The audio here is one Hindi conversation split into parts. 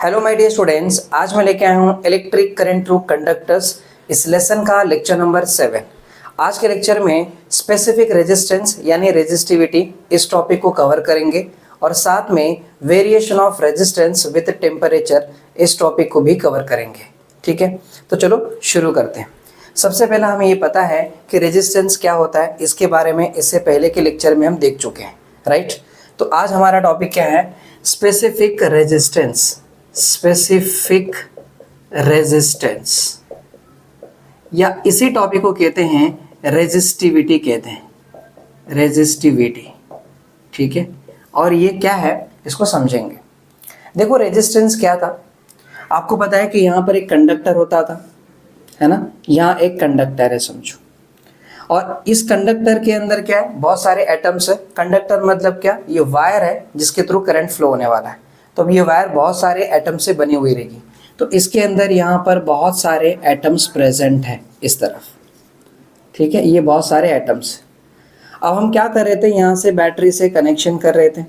हेलो माय डियर स्टूडेंट्स, आज मैं लेके आया हूँ इलेक्ट्रिक करंट थ्रू कंडक्टर्स इस लेसन का लेक्चर नंबर 7। आज के लेक्चर में स्पेसिफिक रेजिस्टेंस यानी रेजिस्टिविटी इस टॉपिक को कवर करेंगे और साथ में variation of resistance with temperature इस टॉपिक को भी कवर करेंगे। ठीक है, तो चलो शुरू करते हैं। सबसे पहला हमें ये पता है कि रेजिस्टेंस क्या होता है, इसके बारे में इससे पहले के लेक्चर में हम देख चुके हैं, राइट। तो आज हमारा टॉपिक क्या है? Specific resistance. स्पेसिफिक रेजिस्टेंस या इसी टॉपिक को कहते हैं रेजिस्टिविटी, कहते हैं रेजिस्टिविटी। ठीक है, और ये क्या है इसको समझेंगे। देखो, रेजिस्टेंस क्या था, आपको पता है कि यहाँ पर एक कंडक्टर होता था, है ना। यहाँ एक कंडक्टर है समझो, और इस कंडक्टर के अंदर क्या है, बहुत सारे एटम्स है। कंडक्टर मतलब क्या, ये वायर है जिसके थ्रू करंट फ्लो होने वाला है। तो अब ये वायर बहुत सारे एटम से बनी हुई रहेगी, तो इसके अंदर यहाँ पर बहुत सारे एटम्स प्रेजेंट हैं इस तरफ। ठीक है, ये बहुत सारे एटम्स। अब हम क्या कर रहे थे, यहाँ से बैटरी से कनेक्शन कर रहे थे,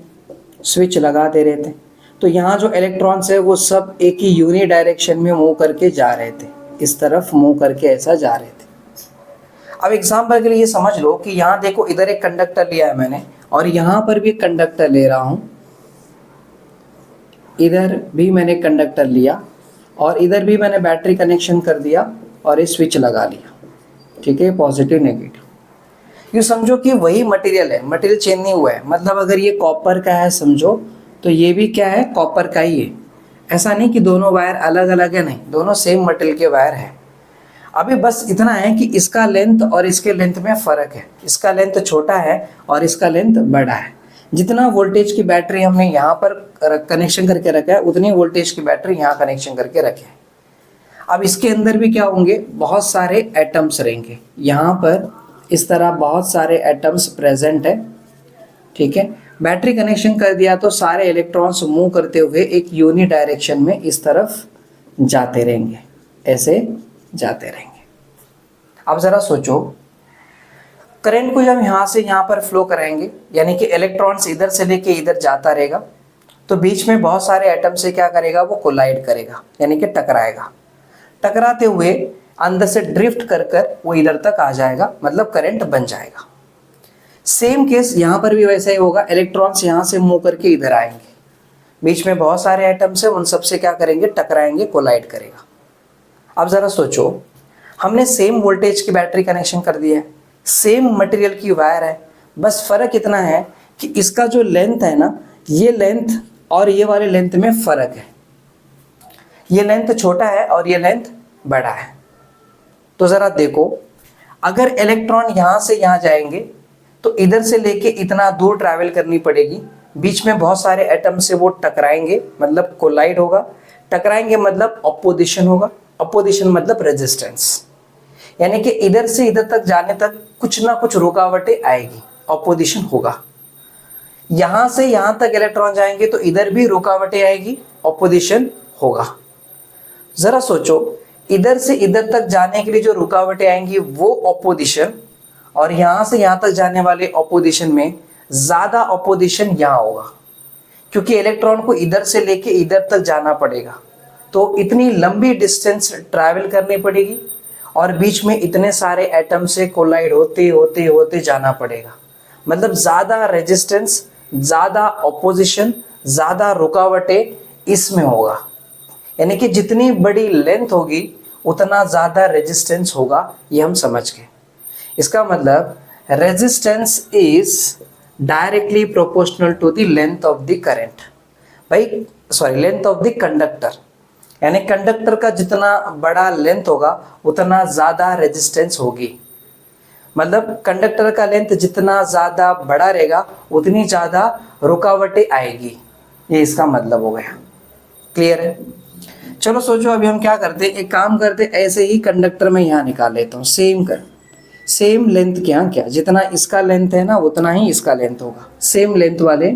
स्विच लगा दे रहे थे। तो यहाँ जो इलेक्ट्रॉन्स है वो सब एक ही यूनि डायरेक्शन में मूव करके जा रहे थे, इस तरफ मूव करके ऐसा जा रहे थे। अब एग्जाम्पल के लिए समझ लो कि यहाँ देखो, इधर एक कंडक्टर लिया है मैंने और यहाँ पर भी कंडक्टर ले रहा हूँ, इधर भी मैंने कंडक्टर लिया और इधर भी मैंने बैटरी कनेक्शन कर दिया और ये स्विच लगा लिया। ठीक है, पॉजिटिव नेगेटिव। ये समझो कि वही मटेरियल है, मटेरियल चेंज नहीं हुआ है। मतलब अगर ये कॉपर का है समझो, तो ये भी क्या है, कॉपर का ही है। ऐसा नहीं कि दोनों वायर अलग अलग है, नहीं, दोनों सेम मटेरियल के वायर है। अभी बस इतना है कि इसका लेंथ और इसके लेंथ में फ़र्क है। इसका लेंथ छोटा है और इसका लेंथ बड़ा है। जितना वोल्टेज की बैटरी हमने यहाँ पर कनेक्शन करके रखा है, उतनी वोल्टेज की बैटरी यहाँ कनेक्शन करके रखे है। अब इसके अंदर भी क्या होंगे, बहुत सारे एटम्स रहेंगे। यहाँ पर इस तरह बहुत सारे एटम्स प्रेजेंट है। ठीक है, बैटरी कनेक्शन कर दिया तो सारे इलेक्ट्रॉन्स मूव करते हुए एक यूनि डायरेक्शन में इस तरफ जाते रहेंगे, ऐसे जाते रहेंगे। अब ज़रा सोचो, करंट को जब यहाँ से यहाँ पर फ्लो कराएंगे, यानी कि इलेक्ट्रॉन्स इधर से लेके इधर जाता रहेगा, तो बीच में बहुत सारे एटम से क्या करेगा, वो कोलाइड करेगा, यानी कि टकराएगा। टकराते हुए अंदर से ड्रिफ्ट कर कर वो इधर तक आ जाएगा, मतलब करंट बन जाएगा। सेम केस यहाँ पर भी वैसा ही होगा। इलेक्ट्रॉन्स यहाँ से मूव करके इधर आएंगे, बीच में बहुत सारे एटम्स है, उन सब से क्या करेंगे, टकराएंगे, कोलाइड करेगा। अब ज़रा सोचो, हमने सेम वोल्टेज की बैटरी कनेक्शन कर दिया है, सेम मटेरियल की वायर है, बस फ़र्क इतना है कि इसका जो लेंथ है ना, ये लेंथ और ये वाले लेंथ में फ़र्क है। ये लेंथ छोटा है और ये लेंथ बड़ा है। तो ज़रा देखो, अगर इलेक्ट्रॉन यहाँ से यहाँ जाएंगे तो इधर से लेके इतना दूर ट्रैवल करनी पड़ेगी, बीच में बहुत सारे एटम से वो टकराएंगे, मतलब कोलाइड होगा। टकराएंगे मतलब अपोजिशन होगा, अपोजिशन मतलब रेजिस्टेंस, यानी कि इधर से इधर तक जाने तक कुछ ना कुछ रुकावटें आएगी, अपोजिशन होगा। यहाँ से यहाँ तक इलेक्ट्रॉन जाएंगे तो इधर भी रुकावटें आएगी, अपोजिशन होगा। ज़रा सोचो, इधर से इधर तक जाने के लिए जो रुकावटें आएंगी वो अपोजिशन, और यहाँ से यहाँ तक जाने वाले अपोजिशन में ज़्यादा अपोजिशन यहाँ होगा, क्योंकि इलेक्ट्रॉन को इधर से लेके इधर तक जाना पड़ेगा, तो इतनी लंबी डिस्टेंस ट्रैवल करनी पड़ेगी और बीच में इतने सारे एटम से कोलाइड होते होते होते जाना पड़ेगा। मतलब ज़्यादा रेजिस्टेंस, ज़्यादा ऑपोजिशन, ज़्यादा रुकावटें इसमें होगा। यानी कि जितनी बड़ी लेंथ होगी उतना ज़्यादा रेजिस्टेंस होगा, ये हम समझ गए। इसका मतलब resistance is directly proportional to the length of the current, भाई sorry, length of the conductor. यानी कंडक्टर का जितना बड़ा लेंथ होगा उतना ज़्यादा रेजिस्टेंस होगी। मतलब कंडक्टर का लेंथ जितना ज़्यादा बड़ा रहेगा उतनी ज़्यादा रुकावटें आएगी, ये इसका मतलब हो गया। क्लियर है? चलो सोचो, अभी हम क्या करते हैं, एक काम करते, ऐसे ही कंडक्टर में यहाँ निकाल लेता हूँ, सेम लेंथ क्या जितना इसका लेंथ है ना उतना ही इसका लेंथ होगा, सेम लेंथ वाले।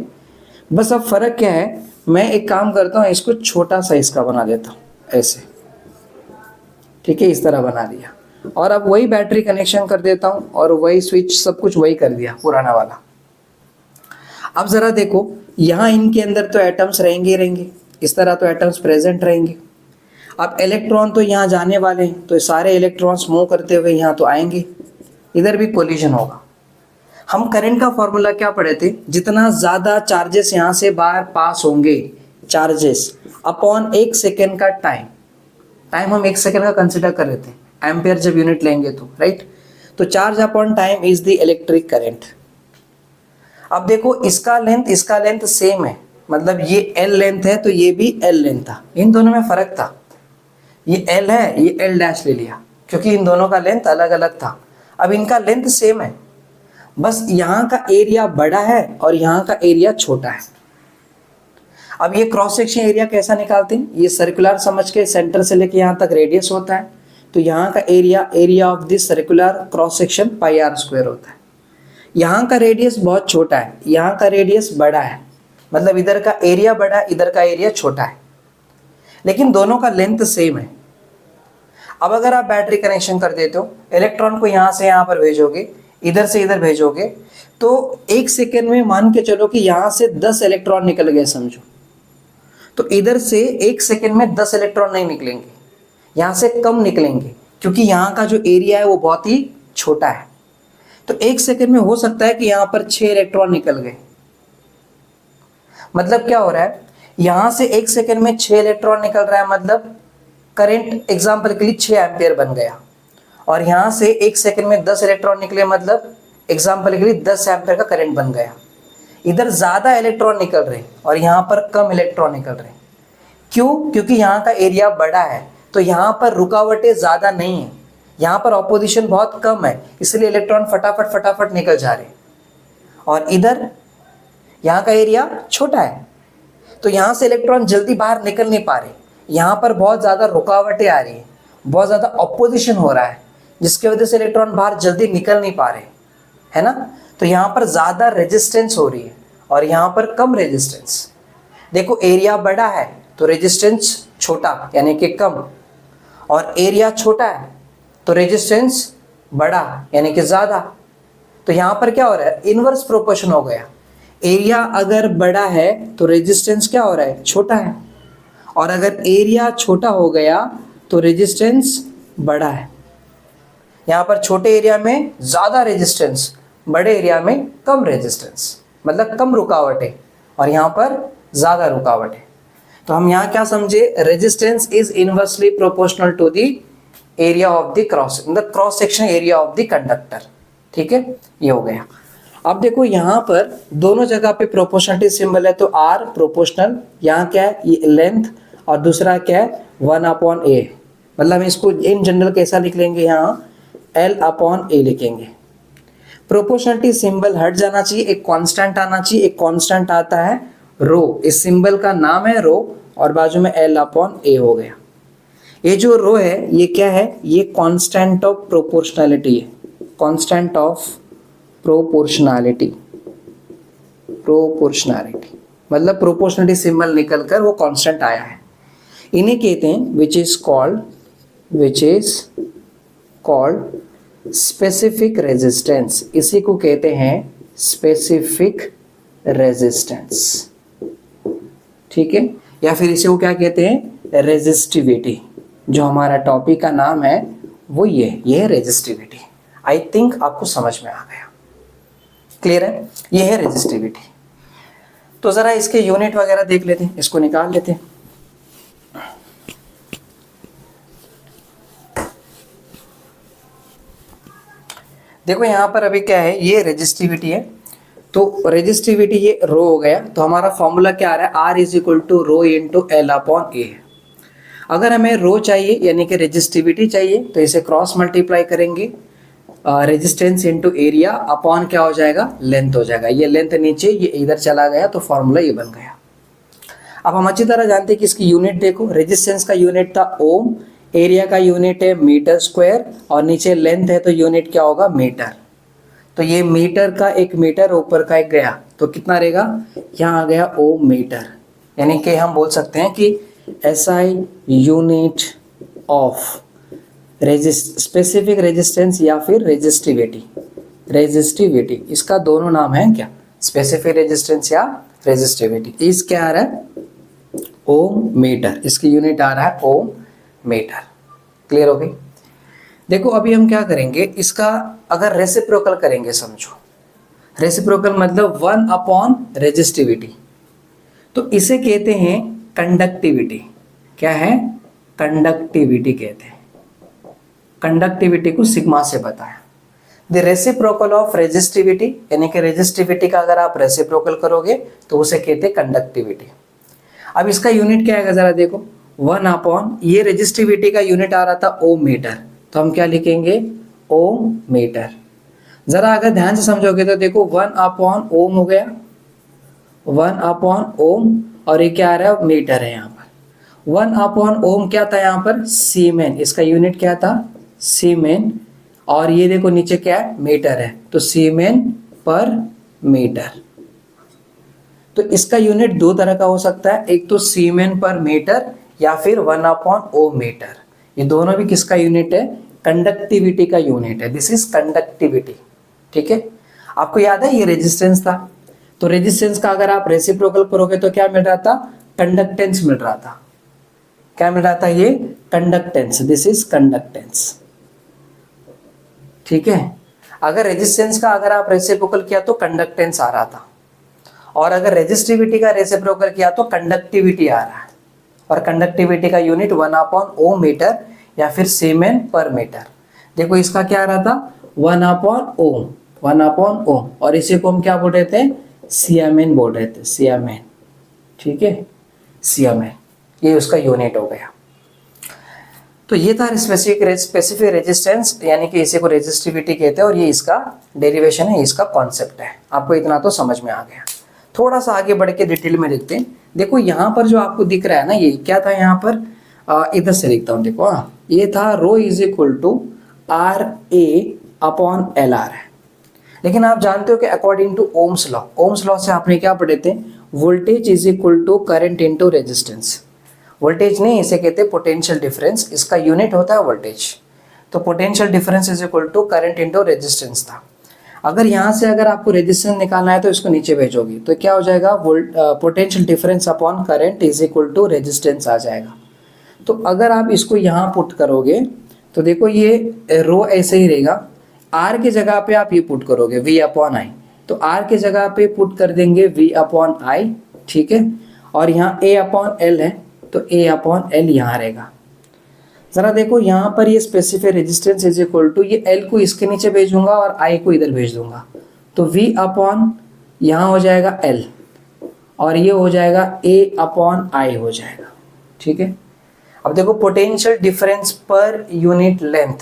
बस अब फ़र्क क्या है, मैं एक काम करता हूँ, इसको छोटा साइज का बना देता हूँ ऐसे। ठीक है, इस तरह बना दिया और अब वही बैटरी कनेक्शन कर देता हूँ और वही स्विच, सब कुछ वही कर दिया पुराना वाला। अब ज़रा देखो, यहाँ इनके अंदर तो एटम्स रहेंगे ही रहेंगे, इस तरह तो एटम्स प्रेजेंट रहेंगे। अब इलेक्ट्रॉन तो यहाँ जाने वाले हैं, तो सारे इलेक्ट्रॉन्स मूव करते हुए यहाँ तो आएंगे, इधर भी कोलिजन होगा। हम करंट का फॉर्मूला क्या पढ़े थे, जितना ज़्यादा चार्जेस यहाँ से बाहर पास होंगे, चार्जेस अपॉन 1 सेकेंड का टाइम हम 1 सेकेंड का कंसिडर कर रहे थे, एम्पियर जब यूनिट लेंगे तो, राइट। तो charge upon time is the electric current. अब देखो इसका लेंथ सेम है, मतलब ये L लेंथ है तो ये भी L लेंथ था, इन दोनों में फर्क था, ये L है ये L डैश ले लिया क्योंकि इन दोनों का लेंथ अलग अलग था। अब इनका लेंथ सेम है, बस यहाँ का एरिया बड़ा है और यहाँ का एरिया छोटा है। अब ये क्रॉस सेक्शन एरिया कैसा निकालते हैं, ये सर्कुलर समझ के सेंटर से लेके यहाँ तक रेडियस होता है, तो यहाँ का area of this circular cross section pi r square होता है। यहाँ का रेडियस बहुत छोटा है, यहाँ का रेडियस बड़ा है, मतलब इधर का एरिया बड़ा है इधर का एरिया छोटा है, लेकिन दोनों का लेंथ सेम है। अब अगर आप बैटरी कनेक्शन कर देते हो, इलेक्ट्रॉन को यहाँ से यहाँ पर भेजोगे, इधर से इधर भेजोगे, तो 1 सेकेंड में मान के चलो कि यहाँ से 10 इलेक्ट्रॉन निकल गए समझो, तो इधर से 1 सेकेंड में 10 इलेक्ट्रॉन नहीं निकलेंगे, यहाँ से कम निकलेंगे क्योंकि यहाँ का जो एरिया है वो बहुत ही छोटा है। तो 1 सेकेंड में हो सकता है कि यहाँ पर 6 इलेक्ट्रॉन निकल गए। मतलब क्या हो रहा है, यहाँ से 1 सेकेंड में 6 इलेक्ट्रॉन निकल रहा है, मतलब करंट एग्जाम्पल के लिए 6 एम्पियर बन गया। और यहाँ से 1 सेकेंड में 10 इलेक्ट्रॉन निकले, मतलब एग्जाम्पल के लिए 10 एम्पियर का करंट बन गया। इधर ज़्यादा इलेक्ट्रॉन निकल रहे हैं और यहाँ पर कम इलेक्ट्रॉन निकल रहे हैं। क्यों? क्योंकि यहाँ का एरिया बड़ा है, तो यहाँ पर रुकावटें ज़्यादा नहीं है, यहाँ पर ऑपोजिशन बहुत कम है, इसलिए इलेक्ट्रॉन फटाफट निकल जा रहे हैं। और इधर यहाँ का एरिया छोटा है, तो यहाँ से इलेक्ट्रॉन जल्दी बाहर निकल नहीं पा रहे, यहाँ पर बहुत ज़्यादा रुकावटें आ रही है, बहुत ज़्यादा ऑपोजिशन हो रहा है, जिसकी वजह से इलेक्ट्रॉन बाहर जल्दी निकल नहीं पा रहे, है ना। तो यहाँ पर ज़्यादा रेजिस्टेंस हो रही है और यहाँ पर कम रेजिस्टेंस। देखो एरिया बड़ा है तो रेजिस्टेंस छोटा यानी कि कम, और एरिया छोटा है तो रेजिस्टेंस बड़ा यानी कि ज़्यादा। तो यहाँ पर क्या हो रहा है, इनवर्स प्रोपोर्शन हो गया। एरिया अगर बड़ा है तो रेजिस्टेंस क्या हो रहा है, छोटा है, और अगर एरिया छोटा हो गया तो रेजिस्टेंस बड़ा है। यहाँ पर छोटे एरिया में ज़्यादा रेजिस्टेंस, बड़े एरिया में कम रेजिस्टेंस, मतलब कम रुकावटें, और यहाँ पर ज़्यादा रुकावटें। तो हम यहाँ क्या समझे, resistance is inversely proportional to the area of the cross section area of the conductor. ठीक है, ये हो गया। अब देखो यहाँ पर दोनों जगह पे प्रोपोर्शनलिटी सिंबल है, तो R प्रोपोर्शनल, यहाँ क्या है ये लेंथ, और दूसरा क्या है 1/a, मतलब इसको इन जनरल कैसा लिख लेंगे, यहाँ L/a लिखेंगे। प्रोपोर्शनलिटी सिंबल हट जाना चाहिए, एक कांस्टेंट आना चाहिए, एक कांस्टेंट आता है रो, इस सिंबल का नाम है रो, और बाजू में L/a हो गया। ये जो रो है ये क्या है, ये कांस्टेंट ऑफ प्रोपोर्शनलिटी है, कांस्टेंट ऑफ प्रोपोर्शनैलिटी मतलब प्रोपोर्शनलिटी सिंबल निकलकर वो कांस्टेंट आया है। इन्हें कहते हैं which is called specific resistance, इसी को कहते हैं स्पेसिफिक रेजिस्टेंस। ठीक है, या फिर इसे वो क्या कहते हैं, रेजिस्टिविटी। जो हमारा टॉपिक का नाम है वो ये है रेजिस्टिविटी। आई थिंक आपको समझ में आ गया, क्लियर है, ये है रेजिस्टिविटी। तो जरा इसके यूनिट वगैरह देख लेते हैं, इसको निकाल लेते हैं। देखो यहाँ पर अभी क्या है, ये रेजिस्टिविटी है, तो रेजिस्टिविटी ये रो हो गया, तो हमारा फॉर्मूला क्या आ रहा है, R is equal to rho into L/a। अगर हमें रो चाहिए यानी कि रेजिस्टिविटी चाहिए, तो इसे क्रॉस मल्टीप्लाई करेंगे, रेजिस्टेंस इंटू एरिया अपॉन क्या हो जाएगा, लेंथ हो जाएगा। ये लेंथ नीचे, ये इधर चला गया, तो फॉर्मूला ये बन गया। अब हम अच्छी तरह जानते हैं कि इसकी यूनिट देखो, रेजिस्टेंस का यूनिट था ओम, एरिया का यूनिट है मीटर स्क्वायर, और नीचे लेंथ है तो यूनिट क्या होगा, मीटर। तो ये मीटर का 1 मीटर, ऊपर का 1 गया, तो कितना रहेगा, यहाँ आ गया ओम मीटर। यानी कि हम बोल सकते हैं कि SI unit of specific resistance या फिर रेजिस्टिविटी, इसका दोनों नाम है क्या, स्पेसिफिक रेजिस्टेंस या रेजिस्टिविटी। इस क्या आ रहा है, ओम मीटर, इसकी यूनिट आ रहा है ओम मीटर। क्लियर हो गई? देखो अभी हम क्या करेंगे, इसका अगर रेसिप्रोकल करेंगे, समझो रेसिप्रोकल मतलब 1 अपॉन रेजिस्टिविटी, तो इसे कहते हैं कंडक्टिविटी। क्या है? कंडक्टिविटी कहते हैं। कंडक्टिविटी को सिग्मा से बताया। द रेसिप्रोकल ऑफ रेजिस्टिविटी, यानी कि रेजिस्टिविटी का अगर आप रेसिप्रोकल करोगे तो उसे कहते हैं कंडक्टिविटी। अब इसका यूनिट क्या है जरा देखो, 1 अपॉन, ये रेजिस्टिविटी का यूनिट आ रहा था ओम मीटर, तो हम क्या लिखेंगे? ओम मीटर। जरा अगर ध्यान से समझोगे तो देखो 1 अपॉन ओम हो गया, 1 अपॉन ओम, और ये क्या आ रहा है? मीटर है यहाँ पर। 1 अपॉन ओम क्या था यहाँ पर? सीमेन, इसका यूनिट क्या था? सीमेन। और ये देखो नीचे क्या है? मीटर है, तो सीमेन पर मीटर। तो इसका यूनिट दो तरह का हो सकता है, एक तो सीमेन पर मीटर या फिर 1 अपॉन ओम मीटर। ये दोनों भी किसका यूनिट है? कंडक्टिविटी का यूनिट है। This is conductivity. ठीक है, आपको याद है ये रेजिस्टेंस था, तो रेजिस्टेंस का अगर आप रेसिप्रोकल करोगे तो क्या मिल रहा था? कंडक्टेंस मिल रहा था। क्या मिल रहा था? ये कंडक्टेंस। This is conductance. ठीक है, अगर रेजिस्टेंस का अगर आप रेसिप्रोकल किया तो कंडक्टेंस आ रहा था, और अगर रेजिस्टिविटी का रेसिप्रोकल किया तो कंडक्टिविटी आ रहा है। और कंडक्टिविटी का यूनिट 1 अपॉन ओम मीटर या फिर सीमेन पर मीटर। देखो इसका क्या आ रहा था? 1 अपॉन ओम, 1 अपॉन ओम, और इसी को हम क्या बोल रहे थे? सीएमएन बोल रहे थे, सीएमएन। ठीक है, सीएमएन, ये उसका यूनिट हो गया। तो ये था स्पेसिफिक रेजिस्टेंस, यानी कि इसी को रेजिस्टिविटी कहते हैं, और ये इसका डेरिवेशन है, इसका कॉन्सेप्ट है। आपको इतना तो समझ में आ गया। थोड़ा सा आगे बढ़ के डिटेल में देखते हैं। देखो यहाँ पर जो आपको दिख रहा है ना, ये क्या था यहाँ पर? इधर से लिखता हूँ, देखो ये था rho is equal to R A upon L R है। लेकिन आप जानते हो कि according to Ohm's law, Ohm's law से आपने क्या पढ़े थे? Voltage is equal to current into resistance. Voltage नहीं, इसे कहते हैं पोटेंशियल डिफरेंस, इसका यूनिट होता है वोल्टेज। तो potential difference is equal to current into resistance था। अगर यहाँ से अगर आपको रेजिस्टेंस निकालना है तो इसको नीचे भेजोगी तो क्या हो जाएगा? Potential difference upon current is equal to resistance आ जाएगा। तो अगर आप इसको यहाँ पुट करोगे तो देखो ये रो ऐसे ही रहेगा, आर की जगह पे आप ये पुट करोगे वी अपॉन आई, तो आर की जगह पे पुट कर देंगे वी अपॉन आई। ठीक है, और यहाँ ए अपॉन एल है, तो ए अपॉन एल यहाँ रहेगा। जरा देखो यहाँ पर ये specific resistance is equal to, ये एल को इसके नीचे भेजूंगा और आई को इधर भेज दूंगा, तो वी अपॉन यहाँ हो जाएगा एल, और ये हो जाएगा ए अपॉन आई हो जाएगा। ठीक है, अब देखो potential difference per unit length,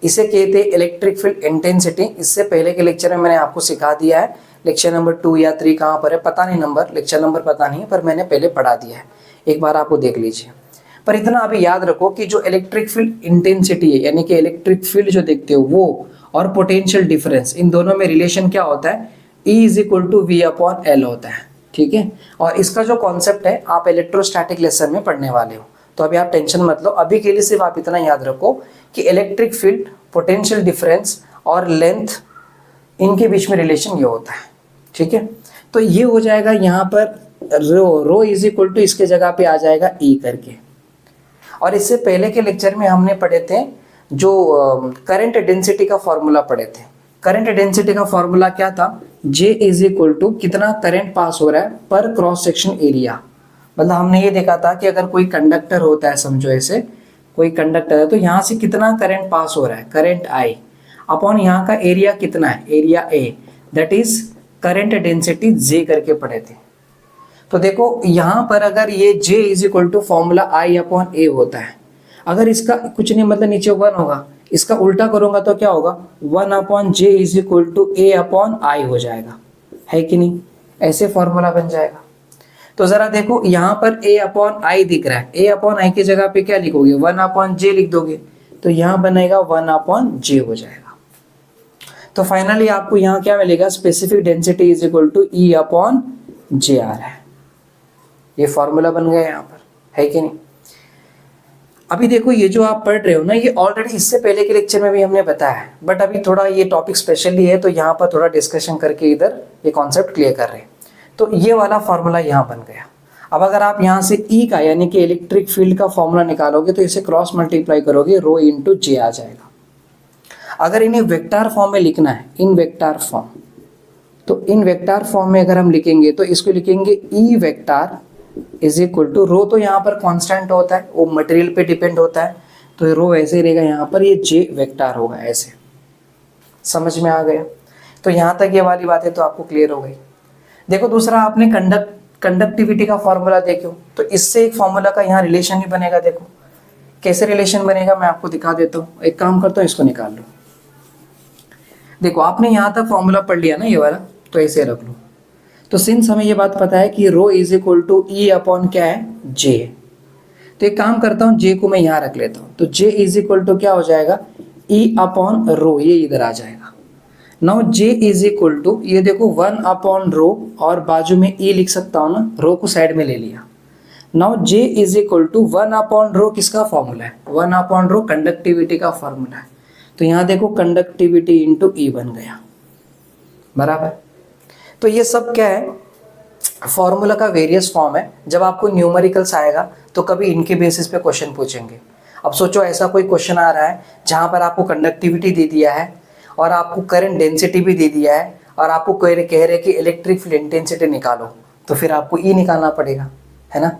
इसे कहते हैं इलेक्ट्रिक फील्ड इंटेंसिटी। इससे पहले के लेक्चर में मैंने आपको सिखा दिया है, लेक्चर नंबर 2 या 3 कहाँ पर है पता नहीं, नंबर लेक्चर नंबर पता नहीं, पर मैंने पहले पढ़ा दिया है, एक बार आपको देख लीजिए। पर इतना अभी याद रखो कि जो इलेक्ट्रिक फील्ड इंटेंसिटी है, यानी कि इलेक्ट्रिक फील्ड जो देखते हो वो, और पोटेंशियल डिफरेंस, इन दोनों में रिलेशन क्या होता है? E is equal to V upon L होता है। ठीक है, और इसका जो कॉन्सेप्ट है आप इलेक्ट्रोस्टैटिक लेसन में पढ़ने वाले हो, तो अभी आप टेंशन मत लो। अभी के लिए सिर्फ आप इतना याद रखो कि इलेक्ट्रिक फील्ड, पोटेंशियल डिफरेंस और लेंथ, इनके बीच में रिलेशन ये होता है। ठीक है, तो ये हो जाएगा यहाँ पर रो इज इक्वल टू, इसके जगह पे आ जाएगा ई करके। और इससे पहले के लेक्चर में हमने पढ़े थे जो करंट डेंसिटी का फॉर्मूला पढ़े थे। करंट डेंसिटी का फॉर्मूला क्या था? J इज इक्वल टू कितना करंट पास हो रहा है पर क्रॉस सेक्शन एरिया। मतलब हमने ये देखा था कि अगर कोई कंडक्टर होता है, समझो ऐसे कोई कंडक्टर है, तो यहाँ से कितना करंट पास हो रहा है, करंट I अपॉन यहाँ का एरिया कितना है, area A, that is current density J करके पढ़े थे। तो देखो यहाँ पर अगर ये J is equal to formula I upon A होता है, अगर इसका कुछ नहीं मतलब नीचे 1 होगा, इसका उल्टा करूंगा तो क्या होगा, 1 upon J is equal to A upon I हो जाएगा, है कि नहीं? ऐसे फॉर्मूला बन जाएगा। तो जरा देखो यहाँ पर A अपॉन I दिख रहा है, A अपॉन I की जगह पे क्या लिखोगे, 1 अपॉन J लिख दोगे, तो यहाँ बनेगा 1 अपॉन J हो जाएगा। तो फाइनली आपको यहाँ क्या मिलेगा, specific density is equal to E upon J आ रहा है। ये फॉर्मूला बन गया यहाँ पर, है कि नहीं? अभी देखो ये जो आप पढ़ रहे हो ना, ये ऑलरेडी इससे पहले के लेक्चर में भी हमने बताया है, बट अभी थोड़ा ये टॉपिक स्पेशली है तो यहाँ पर थोड़ा डिस्कशन करके इधर ये कॉन्सेप्ट क्लियर कर रहे हैं। तो ये वाला फॉर्मूला यहाँ बन गया। अब अगर आप यहाँ से E का यानी कि इलेक्ट्रिक फील्ड का फॉर्मूला निकालोगे तो इसे क्रॉस मल्टीप्लाई करोगे, रो इंटू जे आ जाएगा। अगर इन्हें वेक्टर फॉर्म में लिखना है, इन वेक्टर फॉर्म, तो इन वेक्टर फॉर्म में अगर हम लिखेंगे तो इसको लिखेंगे E vector is equal to, rho तो यहाँ पर कांस्टेंट होता है, वो मटेरियल पे डिपेंड होता है, तो रो ऐसे ही रहेगा, यहाँ पर ये जे वेक्टर होगा ऐसे। समझ में आ गया? तो यहाँ तक ये वाली बातें तो आपको क्लियर हो गई। देखो दूसरा आपने कंडक्टिविटी का फॉर्मूला देखो, तो इससे एक फॉर्मूला का यहाँ रिलेशन ही बनेगा। देखो कैसे रिलेशन बनेगा, मैं आपको दिखा देता हूँ। एक काम करता हूँ, इसको निकाल लो। देखो आपने यहाँ तक फॉर्मूला पढ़ लिया ना ये वाला, तो ऐसे रख लो। तो सिंस हमें ये बात पता है कि rho is equal to E upon क्या है, जे, तो एक काम करता हूँ, जे को मैं यहाँ रख लेता हूँ। तो जे इज इक्वल टू क्या हो जाएगा, ई अपॉन रो, ये इधर आ जाएगा। Now J is equal to, ये देखो 1 अपॉन रो, और बाजू में ई लिख सकता हूँ ना, रो को साइड में ले लिया। Now J is equal to 1 upon rho किसका फॉर्मूला है, 1 अपॉन रो कंडक्टिविटी का फॉर्मूला है। तो यहाँ देखो कंडक्टिविटी इंटू ई बन गया, बराबर। तो ये सब क्या है, फॉर्मूला का वेरियस फॉर्म है। जब आपको न्यूमेरिकल्स आएगा तो कभी इनके बेसिस पे क्वेश्चन पूछेंगे। अब सोचो ऐसा कोई क्वेश्चन आ रहा है जहाँ पर आपको कंडक्टिविटी दे दिया है और आपको करंट डेंसिटी भी दे दिया है, और आपको कह रहे कि इलेक्ट्रिक फील्ड इंटेंसिटी निकालो, तो फिर आपको ई निकालना पड़ेगा, है ना।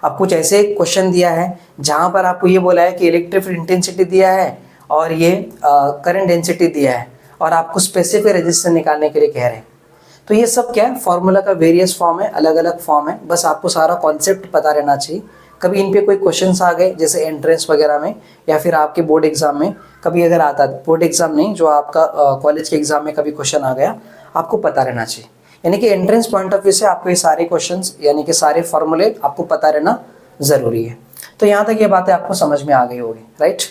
अब कुछ ऐसे क्वेश्चन दिया है जहाँ पर आपको ये बोला है कि इलेक्ट्रिक फील्ड इंटेंसिटी दिया है और ये करंट डेंसिटी दिया है, और आपको स्पेसिफिक रेजिस्टेंस निकालने के लिए कह रहे हैं। तो ये सब क्या है, फॉर्मूला का वेरियस फॉर्म है, अलग अलग फॉर्म है, बस आपको सारा कॉन्सेप्ट पता रहना चाहिए। कभी इन पे कोई क्वेश्चंस आ गए जैसे एंट्रेंस वगैरह में, या फिर आपके बोर्ड एग्जाम में कभी अगर आता है, बोर्ड एग्जाम नहीं, जो आपका कॉलेज के एग्जाम में कभी क्वेश्चन आ गया, आपको पता रहना चाहिए। यानी कि एंट्रेंस पॉइंट ऑफ व्यू से आपको ये सारे क्वेश्चंस यानी कि सारे फॉर्मूले आपको पता रहना ज़रूरी है। तो यहाँ तक ये बातें आपको समझ में आ गई होगी, राइट।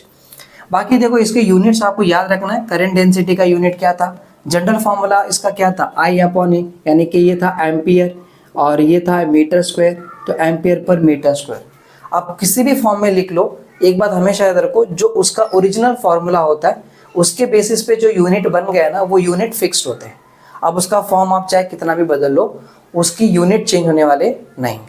बाकी देखो इसके यूनिट्स आपको याद रखना है। करंट डेंसिटी का यूनिट क्या था, जनरल फॉर्मूला इसका क्या था, आई अपॉन ए, यानी कि ये था एम्पियर और ये था मीटर स्क्वायर, तो एम्पियर पर मीटर स्क्वायर। आप किसी भी फॉर्म में लिख लो, एक बात हमेशा याद रखो, जो उसका ओरिजिनल फॉर्मूला होता है उसके बेसिस पे जो यूनिट बन गया ना, वो यूनिट फिक्स्ड होते हैं। अब उसका फॉर्म आप चाहे कितना भी बदल लो, उसकी यूनिट चेंज होने वाले नहीं।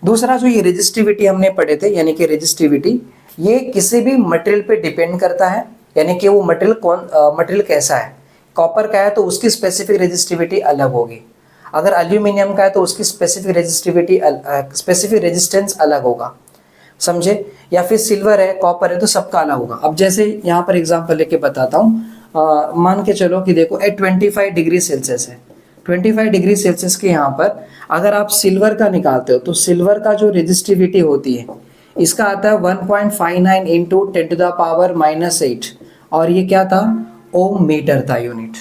दूसरा जो ये रेजिस्टिविटी हमने पढ़े थे, यानी कि रेजिस्टिविटी ये किसी भी मटेरियल पे डिपेंड करता है, यानी कि वो मटेरियल कैसा है। कॉपर का है तो उसकी स्पेसिफिक रेजिस्टिविटी अलग होगी, अगर एल्यूमिनियम का है तो उसकी स्पेसिफिक रेजिस्टेंस अलग होगा, समझे। या फिर सिल्वर है, कॉपर है, तो सबका अलग होगा। अब जैसे यहाँ पर एग्जांपल लेके बताता हूँ, मान के चलो कि देखो 25 डिग्री सेल्सियस है, 25 डिग्री सेल्सियस के यहाँ पर अगर आप सिल्वर का निकालते हो तो सिल्वर का जो रेजिस्टिविटी होती है इसका आता है 1.59 इंटू 10⁻⁻8, और ये क्या था, ओम मीटर था यूनिट,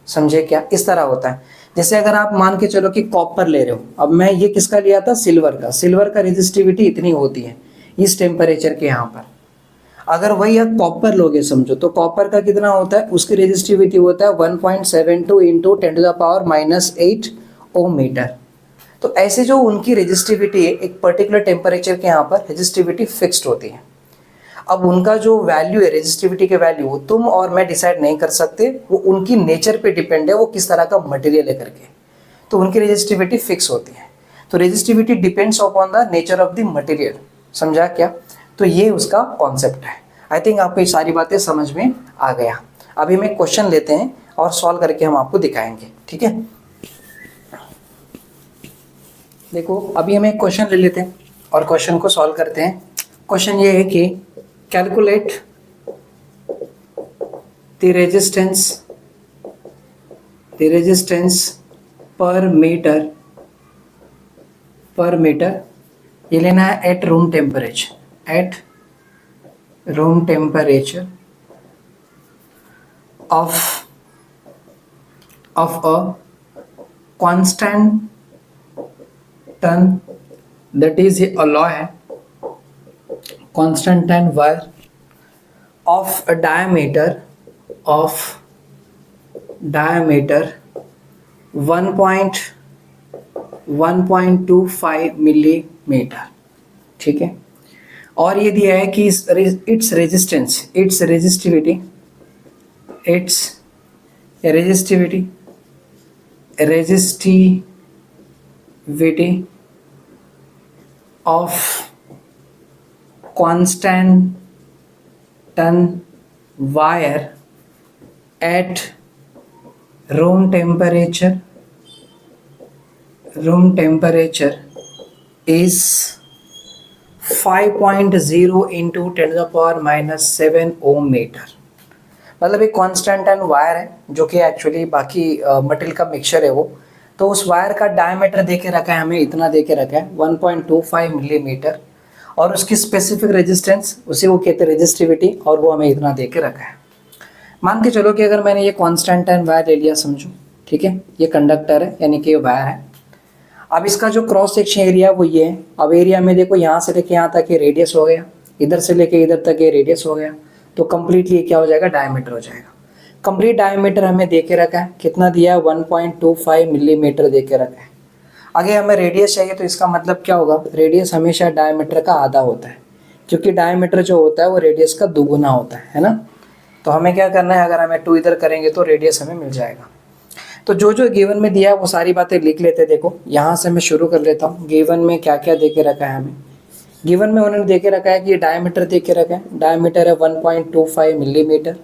समझे क्या। इस तरह होता है। जैसे अगर आप मान के चलो कि कॉपर ले रहे हो, अब मैं ये किसका लिया था, सिल्वर का रेजिस्टिविटी इतनी होती है इस टेम्परेचर के यहाँ पर। अगर वही आप कॉपर लोगे समझो, तो कॉपर का कितना होता है, उसकी रेजिस्टिविटी होता है 1.72 इंटू 10⁻⁸ ओम मीटर। तो ऐसे जो उनकी रेजिस्टिविटी है एक पर्टिकुलर टेम्परेचर के यहाँ पर रेजिस्टिविटी फिक्स्ड होती है। अब उनका जो वैल्यू है रेजिस्टिविटी के वैल्यू, वो तुम और मैं डिसाइड नहीं कर सकते, वो उनकी नेचर पे डिपेंड है, वो किस तरह का मटेरियल है करके, तो उनकी रेजिस्टिविटी फिक्स होती है। तो resistivity depends upon the nature of the material, समझा क्या। तो ये उसका कॉन्सेप्ट है। आई थिंक आपको ये सारी बातें समझ में आ गया। अभी हम एक क्वेश्चन लेते हैं और सॉल्व करके हम आपको दिखाएंगे, ठीक है। देखो अभी हम एक क्वेश्चन ले लेते हैं और क्वेश्चन को सॉल्व करते हैं। क्वेश्चन ये है कि calculate the resistance per metre, ये लेना है at room temperature of a constantan, that is ये अलॉय है, constantan wire of a diameter 1.25 millimetre, ठीक है। और ये दिया है कि its resistivity of constant ton wire at room temperature is 5.0 into 10 to the power minus 7 ohm metre. मतलब एक कांस्टेंट एंड वायर है जो कि एक्चुअली बाकी मटेरियल का मिक्सचर है वो। तो उस वायर का डायमीटर दे के रखा है, हमें इतना दे के रखा है 1.25 मिलीमीटर, और उसकी स्पेसिफिक रेजिस्टेंस उसी को कहते हैं रेजिस्टिविटी, और वो हमें इतना दे के रखा है। मान के चलो कि अगर मैंने ये कांस्टेंट एंड वायर ले लिया समझो, ठीक है, ये कंडक्टर है यानी कि ये वायर है। अब इसका जो क्रॉस सेक्शन एरिया वो ये है। अब एरिया में देखो यहाँ से लेके यहाँ तक ये रेडियस हो गया, इधर से लेके इधर तक ये रेडियस हो गया, तो कंप्लीटली क्या हो जाएगा, डायमीटर हो जाएगा। कंप्लीट डायमीटर हमें दे के रखा है, कितना दिया है 1.25 मिलीमीटर दे के रखा है। आगे हमें रेडियस चाहिए, तो इसका मतलब क्या होगा, रेडियस हमेशा डायमीटर का आधा होता है, क्योंकि डायमीटर जो होता है वो रेडियस का दुगुना होता है ना। तो हमें क्या करना है, अगर हमें 2 इधर करेंगे तो रेडियस हमें मिल जाएगा। तो जो जो गिवन में दिया है वो सारी बातें लिख लेते हैं। देखो यहाँ से मैं शुरू कर लेता हूँ, गिवन में क्या क्या दे के रखा है हमें। गिवन में उन्होंने दे के रखा है कि डायमीटर दे के रखा है, डायमीटर है 1.25 मिलीमीटर।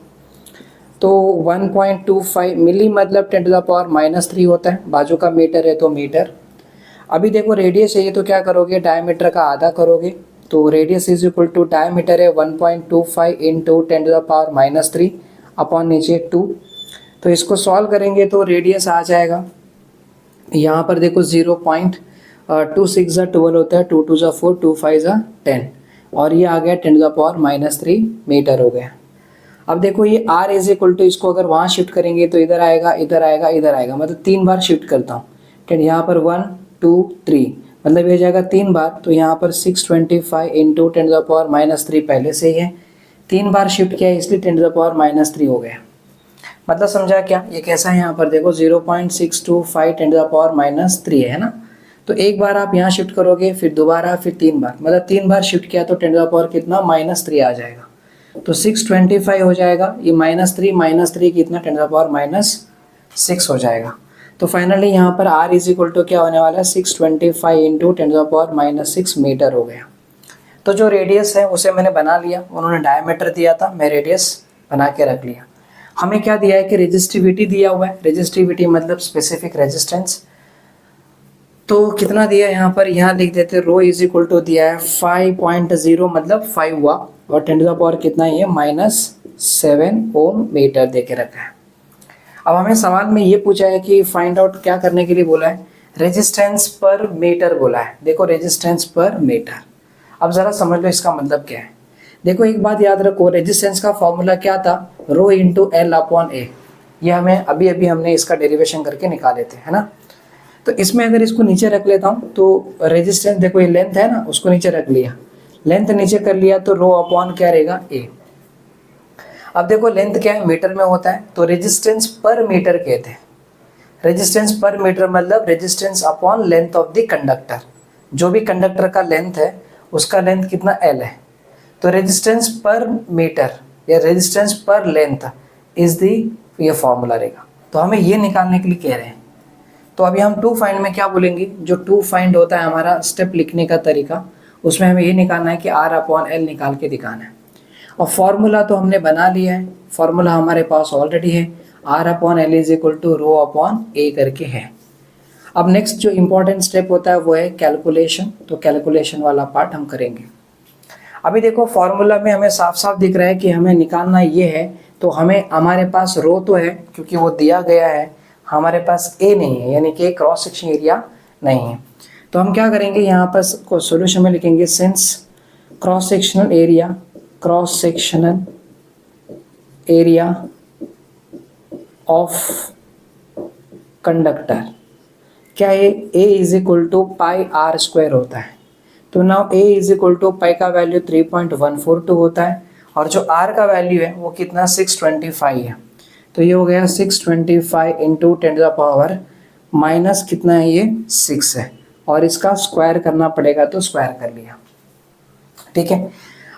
तो 1.25 मिली मतलब 10 to the power minus 3 होता है, बाजू का मीटर है तो मीटर। अभी देखो रेडियस चाहिए तो क्या करोगे, डायमीटर का आधा करोगे, तो radius is equal to diameter है 1.25 into 10 to the power minus 3 upon नीचे 2। तो इसको सॉल्व करेंगे तो रेडियस आ जाएगा, यहाँ पर देखो 0.26 12 होता है, 2 2 4 2 5 10, और ये आ गया 10 to the power minus 3 metre हो गया। अब देखो ये r इज इक्वल टू, इसको अगर वहाँ शिफ्ट करेंगे तो इधर आएगा, इधर आएगा, इधर आएगा, मतलब 3 बार शिफ्ट करता हूँ। ठीक, यहाँ पर 1 2 3 मतलब ये जाएगा 3 बार, तो यहाँ पर 625 into 10 to the power minus 3 पहले से ही है, 3 बार शिफ्ट किया इसलिए 10 to the power minus 3 हो गया। मतलब समझा क्या, ये कैसा है, यहाँ पर देखो 0.625 10 to the power minus 3 है ना। तो एक बार आप यहाँ शिफ्ट करोगे, फिर दोबारा, फिर 3 बार, मतलब 3 बार शिफ्ट किया तो 10 to the power कितना -3 आ जाएगा। तो 625 हो जाएगा, ये -3 कितना 10 to the power -6 हो जाएगा। तो फाइनली यहाँ पर r इज इक्वल टू क्या होने वाला है, 625 into 10 to the power -6 metre हो गया। तो जो रेडियस है उसे मैंने बना लिया, उन्होंने डायमीटर दिया था, मैं रेडियस बना के रख लिया। हमें क्या दिया है कि रेजिस्टिविटी दिया हुआ है, रेजिस्टिविटी मतलब स्पेसिफिक रेजिस्टेंस। तो कितना दिया है यहाँ पर, यहाँ लिख देते, रो इज इक्वल टू दिया है 5.0 मतलब 5 हुआ, और 10 to the power कितना है, -7 ओम मीटर दे के रखा है। अब हमें सवाल में ये पूछा है कि फाइंड आउट क्या करने के लिए बोला है, रेजिस्टेंस पर मीटर बोला है। देखो रेजिस्टेंस पर मीटर, अब ज़रा समझ लो इसका मतलब क्या है। देखो एक बात याद रखो, रेजिस्टेंस का फॉर्मूला क्या था, रो इंटू एल अपॉन ए। ये हमें अभी हमने इसका डेरिवेशन करके निकाले थे, है ना। तो इसमें अगर इसको नीचे रख लेता हूँ तो रेजिस्टेंस, देखो ये लेंथ है ना, उसको नीचे रख लिया, लेंथ नीचे कर लिया, तो रो अपॉन क्या रहेगा, ए। अब देखो लेंथ क्या है, मीटर में होता है, तो रेजिस्टेंस पर मीटर कहते हैं। रेजिस्टेंस पर मीटर मतलब resistance upon length of the conductor. जो भी कंडक्टर का लेंथ है उसका लेंथ कितना, एल है। तो रेजिस्टेंस पर मीटर या रेजिस्टेंस पर लेंथ इज दी, ये फॉर्मूला रहेगा। तो हमें ये निकालने के लिए कह रहे हैं। तो अभी हम टू फाइंड में क्या बोलेंगे, जो टू फाइंड होता है हमारा स्टेप लिखने का तरीका, उसमें हमें ये निकालना है कि r अपॉन एल निकाल के दिखाना है। और फॉर्मूला तो हमने बना लिया है, फॉर्मूला हमारे पास ऑलरेडी है, r upon L is equal to rho upon A करके है। अब नेक्स्ट जो इम्पोर्टेंट स्टेप होता है वो है कैलकुलेशन। तो कैलकुलेशन वाला पार्ट हम करेंगे। अभी देखो फॉर्मूला में हमें साफ साफ दिख रहा है कि हमें निकालना ये है, तो हमें, हमारे पास रो तो है क्योंकि वो दिया गया है, हमारे पास ए नहीं है यानी कि क्रॉस सेक्शन एरिया नहीं है। तो हम क्या करेंगे, यहाँ पर को सॉल्यूशन में लिखेंगे, since cross sectional area of conductor क्या है, A is equal to pi R square होता है। तो now A is equal to pi का वैल्यू 3.142 होता है, और जो आर का वैल्यू है वो कितना 625 है। तो ये हो गया 625 into 10 to the power minus कितना है, ये 6 है, और इसका स्क्वायर करना पड़ेगा, तो स्क्वायर कर लिया, ठीक है।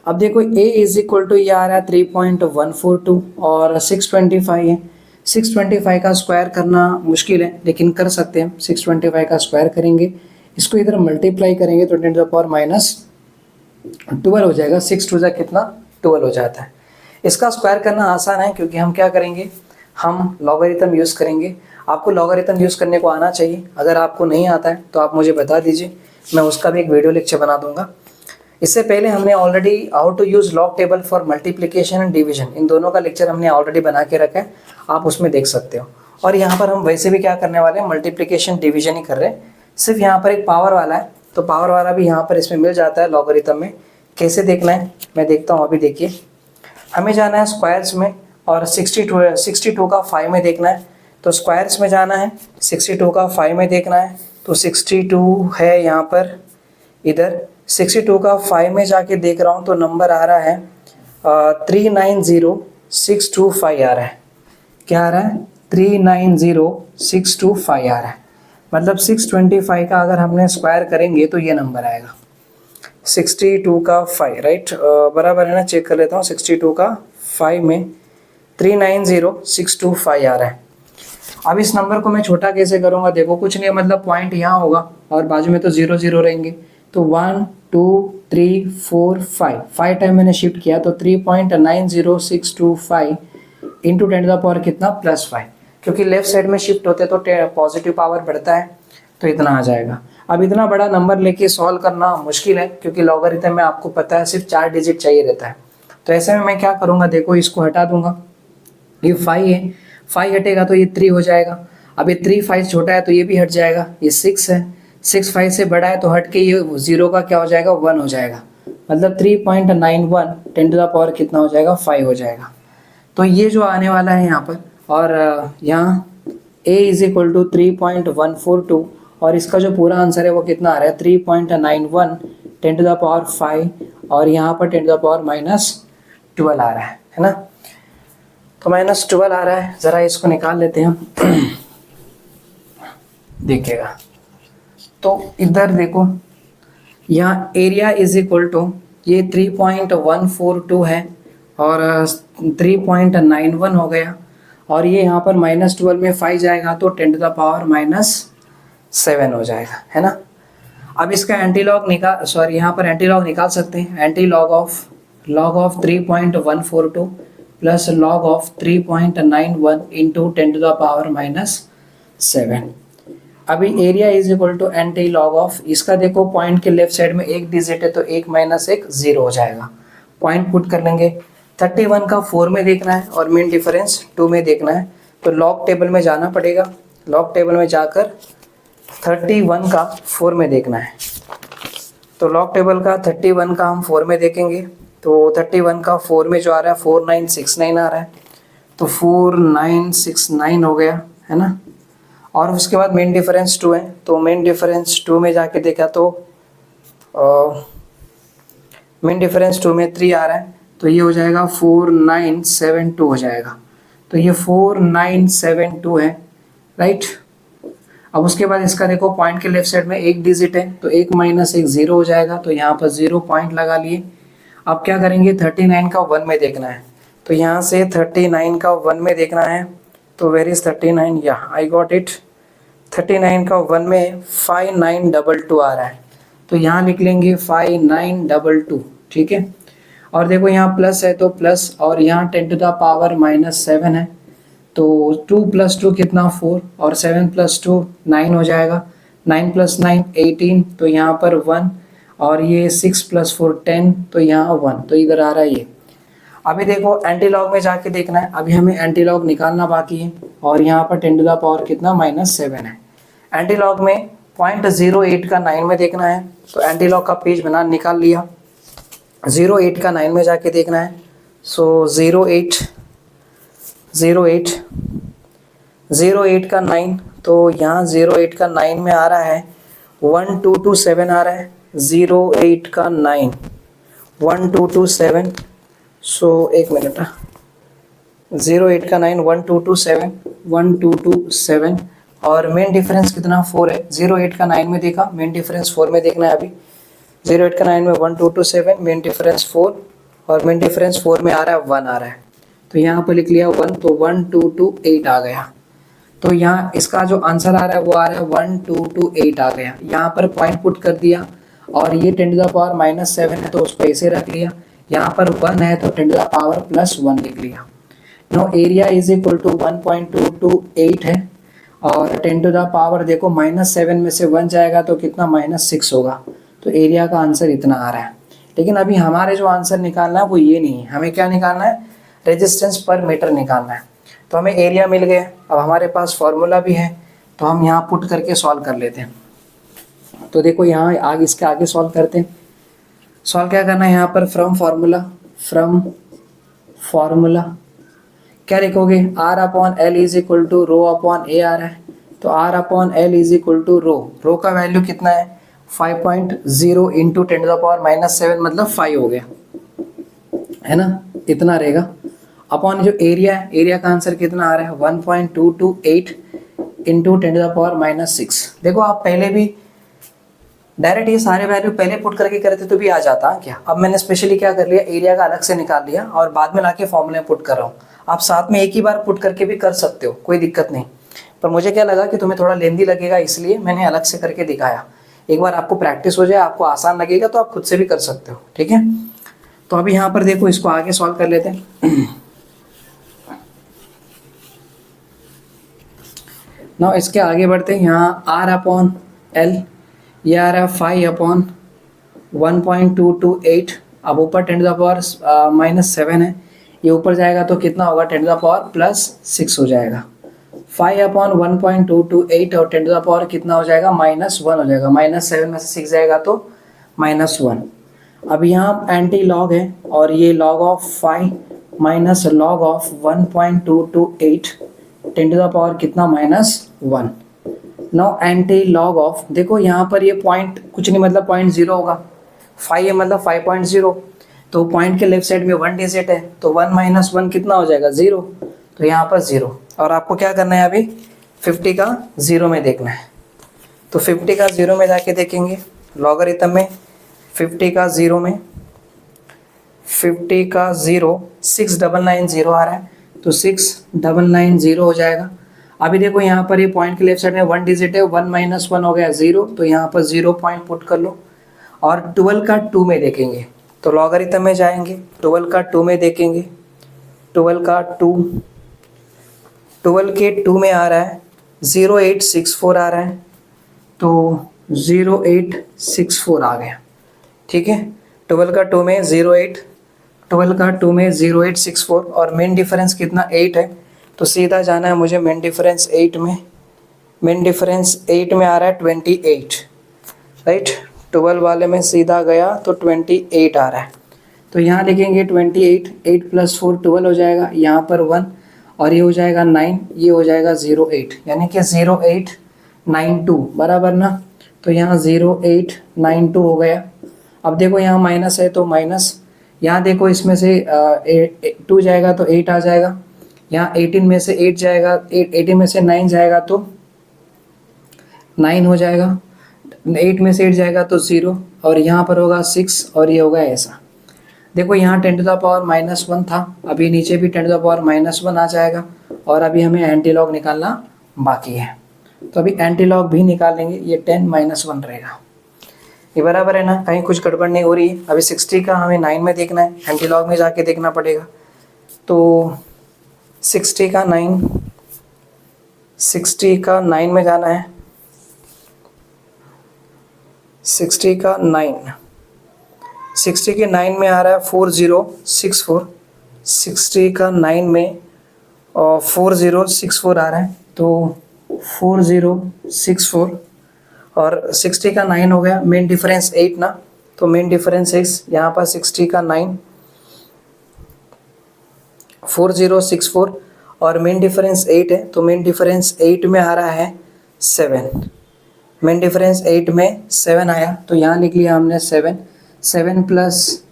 अब देखो a इज इक्वल टू ये आ रहा है 3.142 और 625 है। 625 का स्क्वायर करना मुश्किल है लेकिन कर सकते हैं, 625 का स्क्वायर करेंगे, इसको इधर मल्टीप्लाई करेंगे तो 10⁻12 हो जाएगा। 6 टू जा कितना 12 हो जाता है। इसका स्क्वायर करना आसान है क्योंकि हम क्या करेंगे, हम लॉगरिथम यूज़ करेंगे। आपको लॉगरिथम यूज़ करने को आना चाहिए। अगर आपको नहीं आता है तो आप मुझे बता दीजिए, मैं उसका भी एक वीडियो लेक्चर बना दूंगा। इससे पहले हमने already how to use log table for multiplication and division, इन दोनों का लेक्चर हमने ऑलरेडी बना के रखा है, आप उसमें देख सकते हो। और यहाँ पर हम वैसे भी क्या करने वाले हैं, मल्टीप्लिकेशन डिवीजन ही कर रहे हैं। सिर्फ यहाँ पर एक पावर वाला है, तो पावर वाला भी यहाँ पर इसमें मिल जाता है लॉगरिथम में। कैसे देखना है मैं देखता हूँ। अभी देखिए, हमें जाना है स्क्वायर्स में और 62 का 5 में देखना है। तो स्क्वायर्स में जाना है, 62 का 5 में देखना है। तो 62 है यहाँ पर, इधर 62 का 5 में जाके देख रहा हूँ तो नंबर आ रहा है 390625 आ रहा है। क्या आ रहा है, 390625 आ रहा है। मतलब 625 का अगर हमने स्क्वायर करेंगे तो ये नंबर आएगा 62 का 5, राइट। बराबर है ना, चेक कर लेता हूँ। 62 का 5 में 390625 आ रहा है। अब इस नंबर को मैं छोटा कैसे करूँगा, देखो कुछ नहीं, मतलब पॉइंट यहाँ होगा और बाजू में तो 0 0 रहेंगे। तो 1 2 3 4 5 टाइम मैंने शिफ्ट किया तो 3.90625 इंटू 10⁻ कितना +5, क्योंकि लेफ्ट साइड में शिफ्ट होते तो पॉजिटिव पावर बढ़ता है, तो इतना आ जाएगा। अब इतना बड़ा नंबर लेके सॉल्व करना मुश्किल है क्योंकि लॉगरिथम में आपको पता है सिर्फ 4 डिजिट चाहिए रहता है। तो ऐसे में मैं क्या करूँगा, देखो इसको हटा दूंगा। ये 5 है, 5 हटेगा तो ये 3 हो जाएगा। अब ये 3 5 छोटा है तो ये भी हट जाएगा। ये 6 है, 6 5 से बड़ा है तो हट के ये 0 का क्या हो जाएगा 1 हो जाएगा। मतलब 3.91 10⁻ कितना हो जाएगा 5 हो जाएगा। तो ये जो आने वाला है यहाँ पर, और यहाँ a = 3.142 और इसका जो पूरा आंसर है वो कितना आ रहा है 3.91 10⁻5 और यहाँ पर 10⁻−12 आ रहा है ना। तो -12 आ रहा है, ज़रा इसको निकाल लेते हैं हम। देखिएगा तो इधर देखो, यहाँ एरिया = ये 3.142 है और 3.91 हो गया, और ये यहाँ पर -12 में 5 जाएगा तो 10⁻−7 हो जाएगा, है ना। अब इसका एंटीलॉग यहाँ पर एंटीलॉग निकाल सकते हैं। Antilog of 3.142 plus log of 3.91 into 10⁻−7। अभी एरिया = एंटी लॉग ऑफ, इसका देखो पॉइंट के लेफ्ट साइड में एक डिजिट है तो 1 - 1 0 हो जाएगा। पॉइंट पुट कर लेंगे। 31 का 4 में देखना है और मेन डिफरेंस 2 में देखना है, तो लॉग टेबल में जाना पड़ेगा। लॉग टेबल में जाकर 31 का 4 में देखना है। तो लॉग टेबल का 31 का हम 4 में देखेंगे, तो 31 का 4 में जो आ रहा है 4969 आ रहा है, तो 4969 हो गया, है ना। और उसके बाद मेन डिफरेंस 2 है, तो मेन डिफरेंस 2 में जाके देखा तो मेन डिफरेंस 2 में 3 आ रहा है, तो ये हो जाएगा 4972 हो जाएगा। तो ये 4972 है, राइट। अब उसके बाद इसका देखो पॉइंट के लेफ्ट साइड में एक डिजिट है तो 1 - 1 0 हो जाएगा, तो यहाँ पर 0 पॉइंट लगा लिए। अब क्या करेंगे, 39 का 1 में देखना है, तो यहाँ से 39 का 1 में देखना है। तो वेर इज 39, या आई गॉट इट। 39 का 1 में 5922 आ रहा है, तो यहाँ लिख लेंगे 5922, ठीक है। और देखो यहाँ प्लस है तो प्लस, और यहाँ 10⁻−7 है, तो 2 + 2 कितना 4, और 7 + 2 9 हो जाएगा। 9 + 9 18, तो यहाँ पर 1, और ये 6 + 4 10, तो यहाँ 1, तो इधर आ रहा है ये। अभी देखो एंटीलॉग में जाके देखना है, अभी हमें एंटीलॉग निकालना बाकी है, और यहाँ पर 10⁻ कितना -7 है। एंटीलॉग में 0.08 का 9 में देखना है, तो एंटीलॉग का पेज बना निकाल लिया। 0.8 का 9 में जाके देखना है, सो 0.8 का 9, तो यहाँ 0.8 का 9 में आ रहा है 1227 आ रहा है। 0.8 का 9 1227, सो एक मिनट, 0.8 का 9 1227, और मेन डिफरेंस कितना 4 है। 0.8 का 9 में देखा, मेन डिफरेंस 4 में देखना है। अभी 0.8 का 9 में 1227, मेन डिफरेंस 4, और मेन डिफरेंस 4 में आ रहा है 1 आ रहा है, तो यहाँ पर लिख लिया 1, तो 1228 आ गया। तो यहाँ इसका जो आंसर आ रहा है वो आ रहा है 1228 आ गया। यहाँ पर पॉइंट पुट कर दिया और ये 10⁻⁻7 है तो उसको ऐसे रख लिया। यहाँ पर 1 है तो 10⁻+1 लिख लिया। No area is equal to 1.228 है और 10 देखो -7 में से 1 जाएगा तो कितना -6 होगा। तो एरिया का आंसर इतना आ रहा है। लेकिन अभी हमारे जो आंसर निकालना है वो ये नहीं है, हमें क्या निकालना है, रेजिस्टेंस पर मीटर निकालना है। तो हमें एरिया मिल गया, अब हमारे पास फॉर्मूला भी है तो हम यहाँ पुट करके सॉल्व कर लेते हैं। तो देखो यहाँ आगे इसके आगे सॉल्व करते हैं। सॉल्व क्या करना है, यहाँ पर फ्रॉम फार्मूला क्या लिखोगे, R/L is equal to rho upon A आ रहा है। तो R/L इज इक्वल टू रो का वैल्यू कितना है 5.0 इंटू 10⁻⁻7 मतलब 5 हो गया है ना, इतना रहेगा। अपॉन जो एरिया है, एरिया का आंसर कितना आ रहा है 1.228 इंटू 10⁻6। देखो आप पहले भी डायरेक्ट ये सारे वैल्यू पहले पुट करके करते तो भी आ जाता क्या। अब मैंने स्पेशली क्या कर लिया, एरिया का अलग से निकाल लिया और बाद में लाके फॉर्मूले पुट कर रहा हूँ। आप साथ में एक ही बार पुट करके भी कर सकते हो, कोई दिक्कत नहीं। पर मुझे क्या लगा कि तुम्हें थोड़ा लेंदी लगेगा इसलिए मैंने अलग से करके दिखाया। एक बार आपको प्रैक्टिस हो जाए, आपको आसान लगेगा तो आप खुद से भी कर सकते हो, ठीक है। तो अभी यहाँ पर देखो इसको आगे सॉल्व कर लेते हैं। ना इसके आगे बढ़ते हैं। यहाँ R/L ये आ रहा है 5/1.228। अब ऊपर 10⁻⁻7 है, ये ऊपर जाएगा तो कितना होगा 10⁻+6 हो जाएगा। 5/1.228 और 10 कितना हो जाएगा -1 हो जाएगा। -7 में से 6 जाएगा तो -1। अब यहाँ एंटी लॉग है और ये log of 5 minus log of 1.228 10 कितना -1। नाउ एंटी लॉग ऑफ, देखो यहाँ पर ये पॉइंट कुछ नहीं मतलब 0.0 होगा, 5 है मतलब 5.0, तो पॉइंट के लेफ्ट साइड में 1 डिजिट है तो 1 - 1 कितना हो जाएगा 0, तो यहाँ पर 0। और आपको क्या करना है अभी 50 का 0 में देखना है। तो 50 का 0 में जाके देखेंगे लॉगरिथम में 50 का 0 में 50 का 0 6990 आ रहा है तो 6990 हो जाएगा। अभी देखो यहाँ पर ये पॉइंट के लेफ्ट साइड में 1 डिजिट है, 1 - 1 हो गया 0, तो यहाँ पर 0 पॉइंट पुट कर लो। और 12 का 2 में देखेंगे तो लॉगरिथम में जाएंगे, 12 का 2 में देखेंगे, 12 का 2 12 के 2 में आ रहा है 0864 आ रहा है तो 0864 आ गया, ठीक है। 12 का 2 में 0864 और मेन डिफरेंस कितना 8 है तो सीधा जाना है मुझे मेन डिफरेंस 8 में। मेन डिफरेंस 8 में आ रहा है 28, राइट। 12 वाले में सीधा गया तो 28 आ रहा है। तो यहाँ लिखेंगे 28, 8 + 4 12 हो जाएगा, यहाँ पर 1 और ये हो जाएगा 9, ये हो जाएगा 08 यानी कि 0892 बराबर ना। तो यहाँ 0892 हो गया। अब देखो यहाँ माइनस है तो माइनस, यहाँ देखो इसमें से 2 जाएगा तो 8 आ जाएगा, यहाँ 18 में से 8 जाएगा, 18 में से 9 जाएगा तो 9 हो जाएगा, 8 में से 8 जाएगा तो 0 और यहाँ पर होगा 6 और ये होगा ऐसा। देखो यहाँ 10⁻⁻1 था, अभी नीचे भी 10⁻⁻1 आ जाएगा और अभी हमें एंटी लॉग निकालना बाकी है। तो अभी एंटी लॉग भी निकालेंगे, ये 10 - 1 रहेगा। ये बराबर है ना, कहीं कुछ गड़बड़ नहीं हो रही है। अभी 60 का हमें 9 में देखना है, एंटी लॉग में जाके देखना पड़ेगा। तो 60 का 9 में जाना है, 60 का 9, 60 के 9 में आ रहा है 4064, 60 का 9 में 4064 आ रहा है तो 4064 और 60 का 9 हो गया। मेन डिफरेंस 8 ना, तो मेन डिफरेंस 6 यहाँ पर 60 का 9 4064 और मेन डिफरेंस 8 है तो मेन डिफरेंस 8 में आ रहा है 7। मेन डिफरेंस 8 में 7 आया तो यहाँ लिख लिया हमने 7 +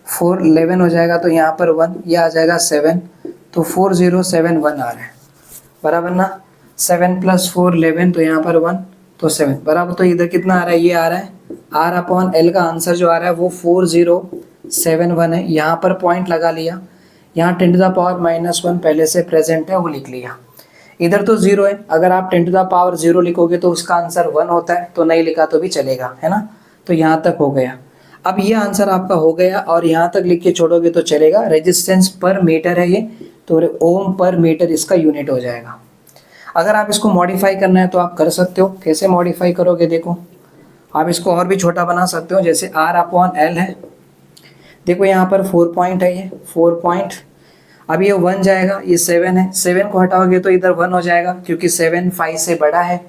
4 11 हो जाएगा तो यहाँ पर 1, ये आ जाएगा 7 तो 4071 आ रहा है बराबर ना। 7 + 4 11 तो यहाँ पर 1 तो 7 बराबर। तो इधर कितना आ रहा है, ये आ रहा है R/L का आंसर जो आ रहा है वो 4071 है। यहाँ पर पॉइंट लगा लिया, यहाँ 10⁻⁻1 पहले से प्रेजेंट है वो लिख लिया। इधर तो जीरो है, अगर आप 10 टू द पावर जीरो लिखोगे तो उसका आंसर 1 होता है, तो नहीं लिखा तो भी चलेगा, है ना। तो यहाँ तक हो गया। अब ये आंसर आपका हो गया और यहाँ तक लिख के छोड़ोगे तो चलेगा। रेजिस्टेंस पर मीटर है ये, तो ओम पर मीटर इसका यूनिट हो जाएगा। अगर आप इसको मॉडिफाई करना है तो आप कर सकते हो। कैसे मॉडिफाई करोगे, देखो आप इसको और भी छोटा बना सकते हो, जैसे R/L है। देखो यहाँ पर 4 पॉइंट है, ये 4 पॉइंट। अब ये 1 जाएगा, ये 7 है, 7 को हटाओगे तो इधर 1 हो जाएगा, क्योंकि 7 5 से बड़ा है,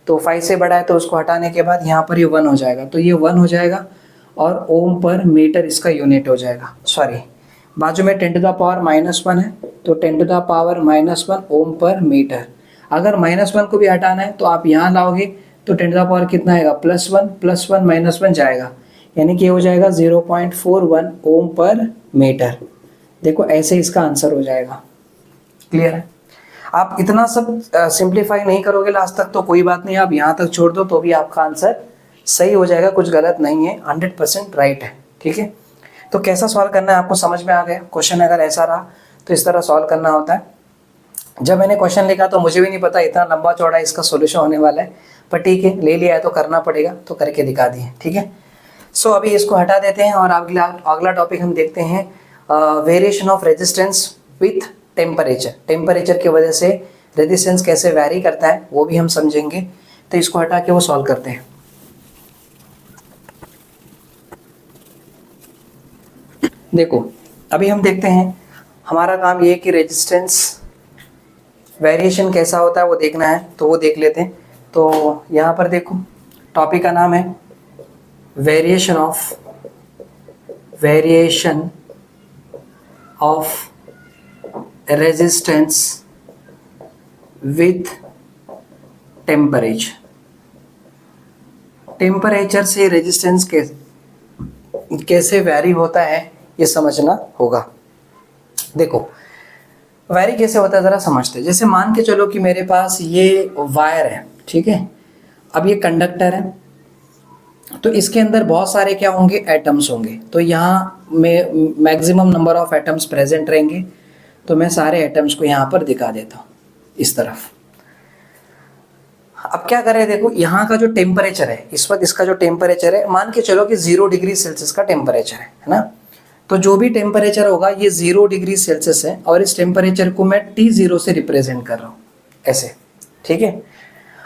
तो 5 से बड़ा है तो उसको हटाने के बाद यहाँ पर ये 1 हो जाएगा, तो ये 1 हो जाएगा और ओम पर मीटर इसका यूनिट हो जाएगा। सॉरी, बाजू में 10 टू द पावर -1 है, तो 10 टू द पावर -1 ओम पर मीटर। अगर -1 को भी हटाना है तो आप यहाँ लाओगे तो 10 टू द पावर कितना आएगा, +1 +1 -1 जाएगा, यानी कि हो जाएगा 0.41 ओम पर मीटर। देखो ऐसे इसका आंसर हो जाएगा। क्लियर है। आप इतना सब सिंप्लीफाई नहीं करोगे लास्ट तक तो कोई बात नहीं, आप यहाँ तक छोड़ दो तो भी आपका आंसर सही हो जाएगा, कुछ गलत नहीं है, 100% राइट है। ठीक है, तो कैसा सॉल्व करना है आपको समझ में आ गया। क्वेश्चन अगर ऐसा रहा तो इस तरह सॉल्व करना होता है। जब मैंने क्वेश्चन लिखा तो मुझे भी नहीं पता इतना लंबा चौड़ा इसका सोल्यूशन होने वाला है, पर ठीक है, ले लिया है तो करना पड़ेगा, तो करके दिखा दिए। ठीक है, सो अभी इसको हटा देते हैं और अगला टॉपिक हम देखते हैं variation of resistance with temperature. Temperature की वजह से रेजिस्टेंस कैसे वैरी करता है वो भी हम समझेंगे। तो इसको हटा के वो सॉल्व करते हैं। देखो अभी हम देखते हैं, हमारा काम ये है कि रेजिस्टेंस वेरिएशन कैसा होता है वो देखना है, तो वो देख लेते हैं। तो यहाँ पर देखो टॉपिक का नाम है variation of resistance with temperature. Temperature से रेजिस्टेंस कैसे वैरी होता है ये समझना होगा। देखो वैरी कैसे होता है ज़रा समझते हैं। जैसे मान के चलो कि मेरे पास ये वायर है, ठीक है, अब ये कंडक्टर है, तो इसके अंदर बहुत सारे क्या होंगे, एटम्स होंगे। तो यहाँ में maximum number of atoms present रहेंगे, तो मैं सारे एटम्स को यहाँ पर दिखा देता हूँ इस तरफ। अब क्या करें, देखो यहाँ का जो टेम्परेचर है इस वक्त, इसका जो टेम्परेचर है मान के चलो कि 0 डिग्री सेल्सियस का टेम्परेचर है ना। तो जो भी टेम्परेचर होगा ये 0 डिग्री सेल्सियस है, और इस टेम्परेचर को मैं T0 से रिप्रेजेंट कर रहा हूँ ऐसे। ठीक है,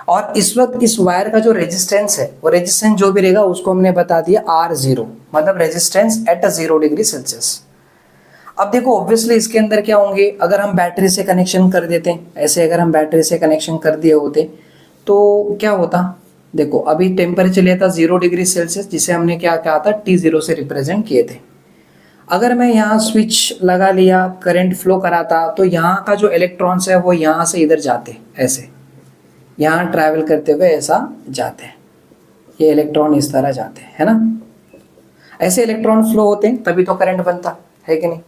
और इस वक्त इस वायर का जो रेजिस्टेंस है वो रेजिस्टेंस जो भी रहेगा उसको हमने बता दिया R0, मतलब रेजिस्टेंस एट 0 डिग्री सेल्सियस। अब देखो ऑब्वियसली इसके अंदर क्या होंगे, अगर हम बैटरी से कनेक्शन कर देते हैं ऐसे, अगर हम बैटरी से कनेक्शन कर दिए होते तो क्या होता। देखो अभी टेम्परेचर लेता 0 डिग्री सेल्सियस, जिसे हमने क्या कहा था T0 से रिप्रेजेंट किए थे। अगर मैं यहाँ स्विच लगा लिया, करंट फ्लो कराता, तो यहाँ का जो इलेक्ट्रॉन्स है वो यहाँ से इधर जाते, ऐसे यहाँ ट्रैवल करते हुए ऐसा जाते हैं, ये इलेक्ट्रॉन इस तरह जाते हैं, है ना। ऐसे इलेक्ट्रॉन फ्लो होते हैं तभी तो करंट बनता है कि नहीं।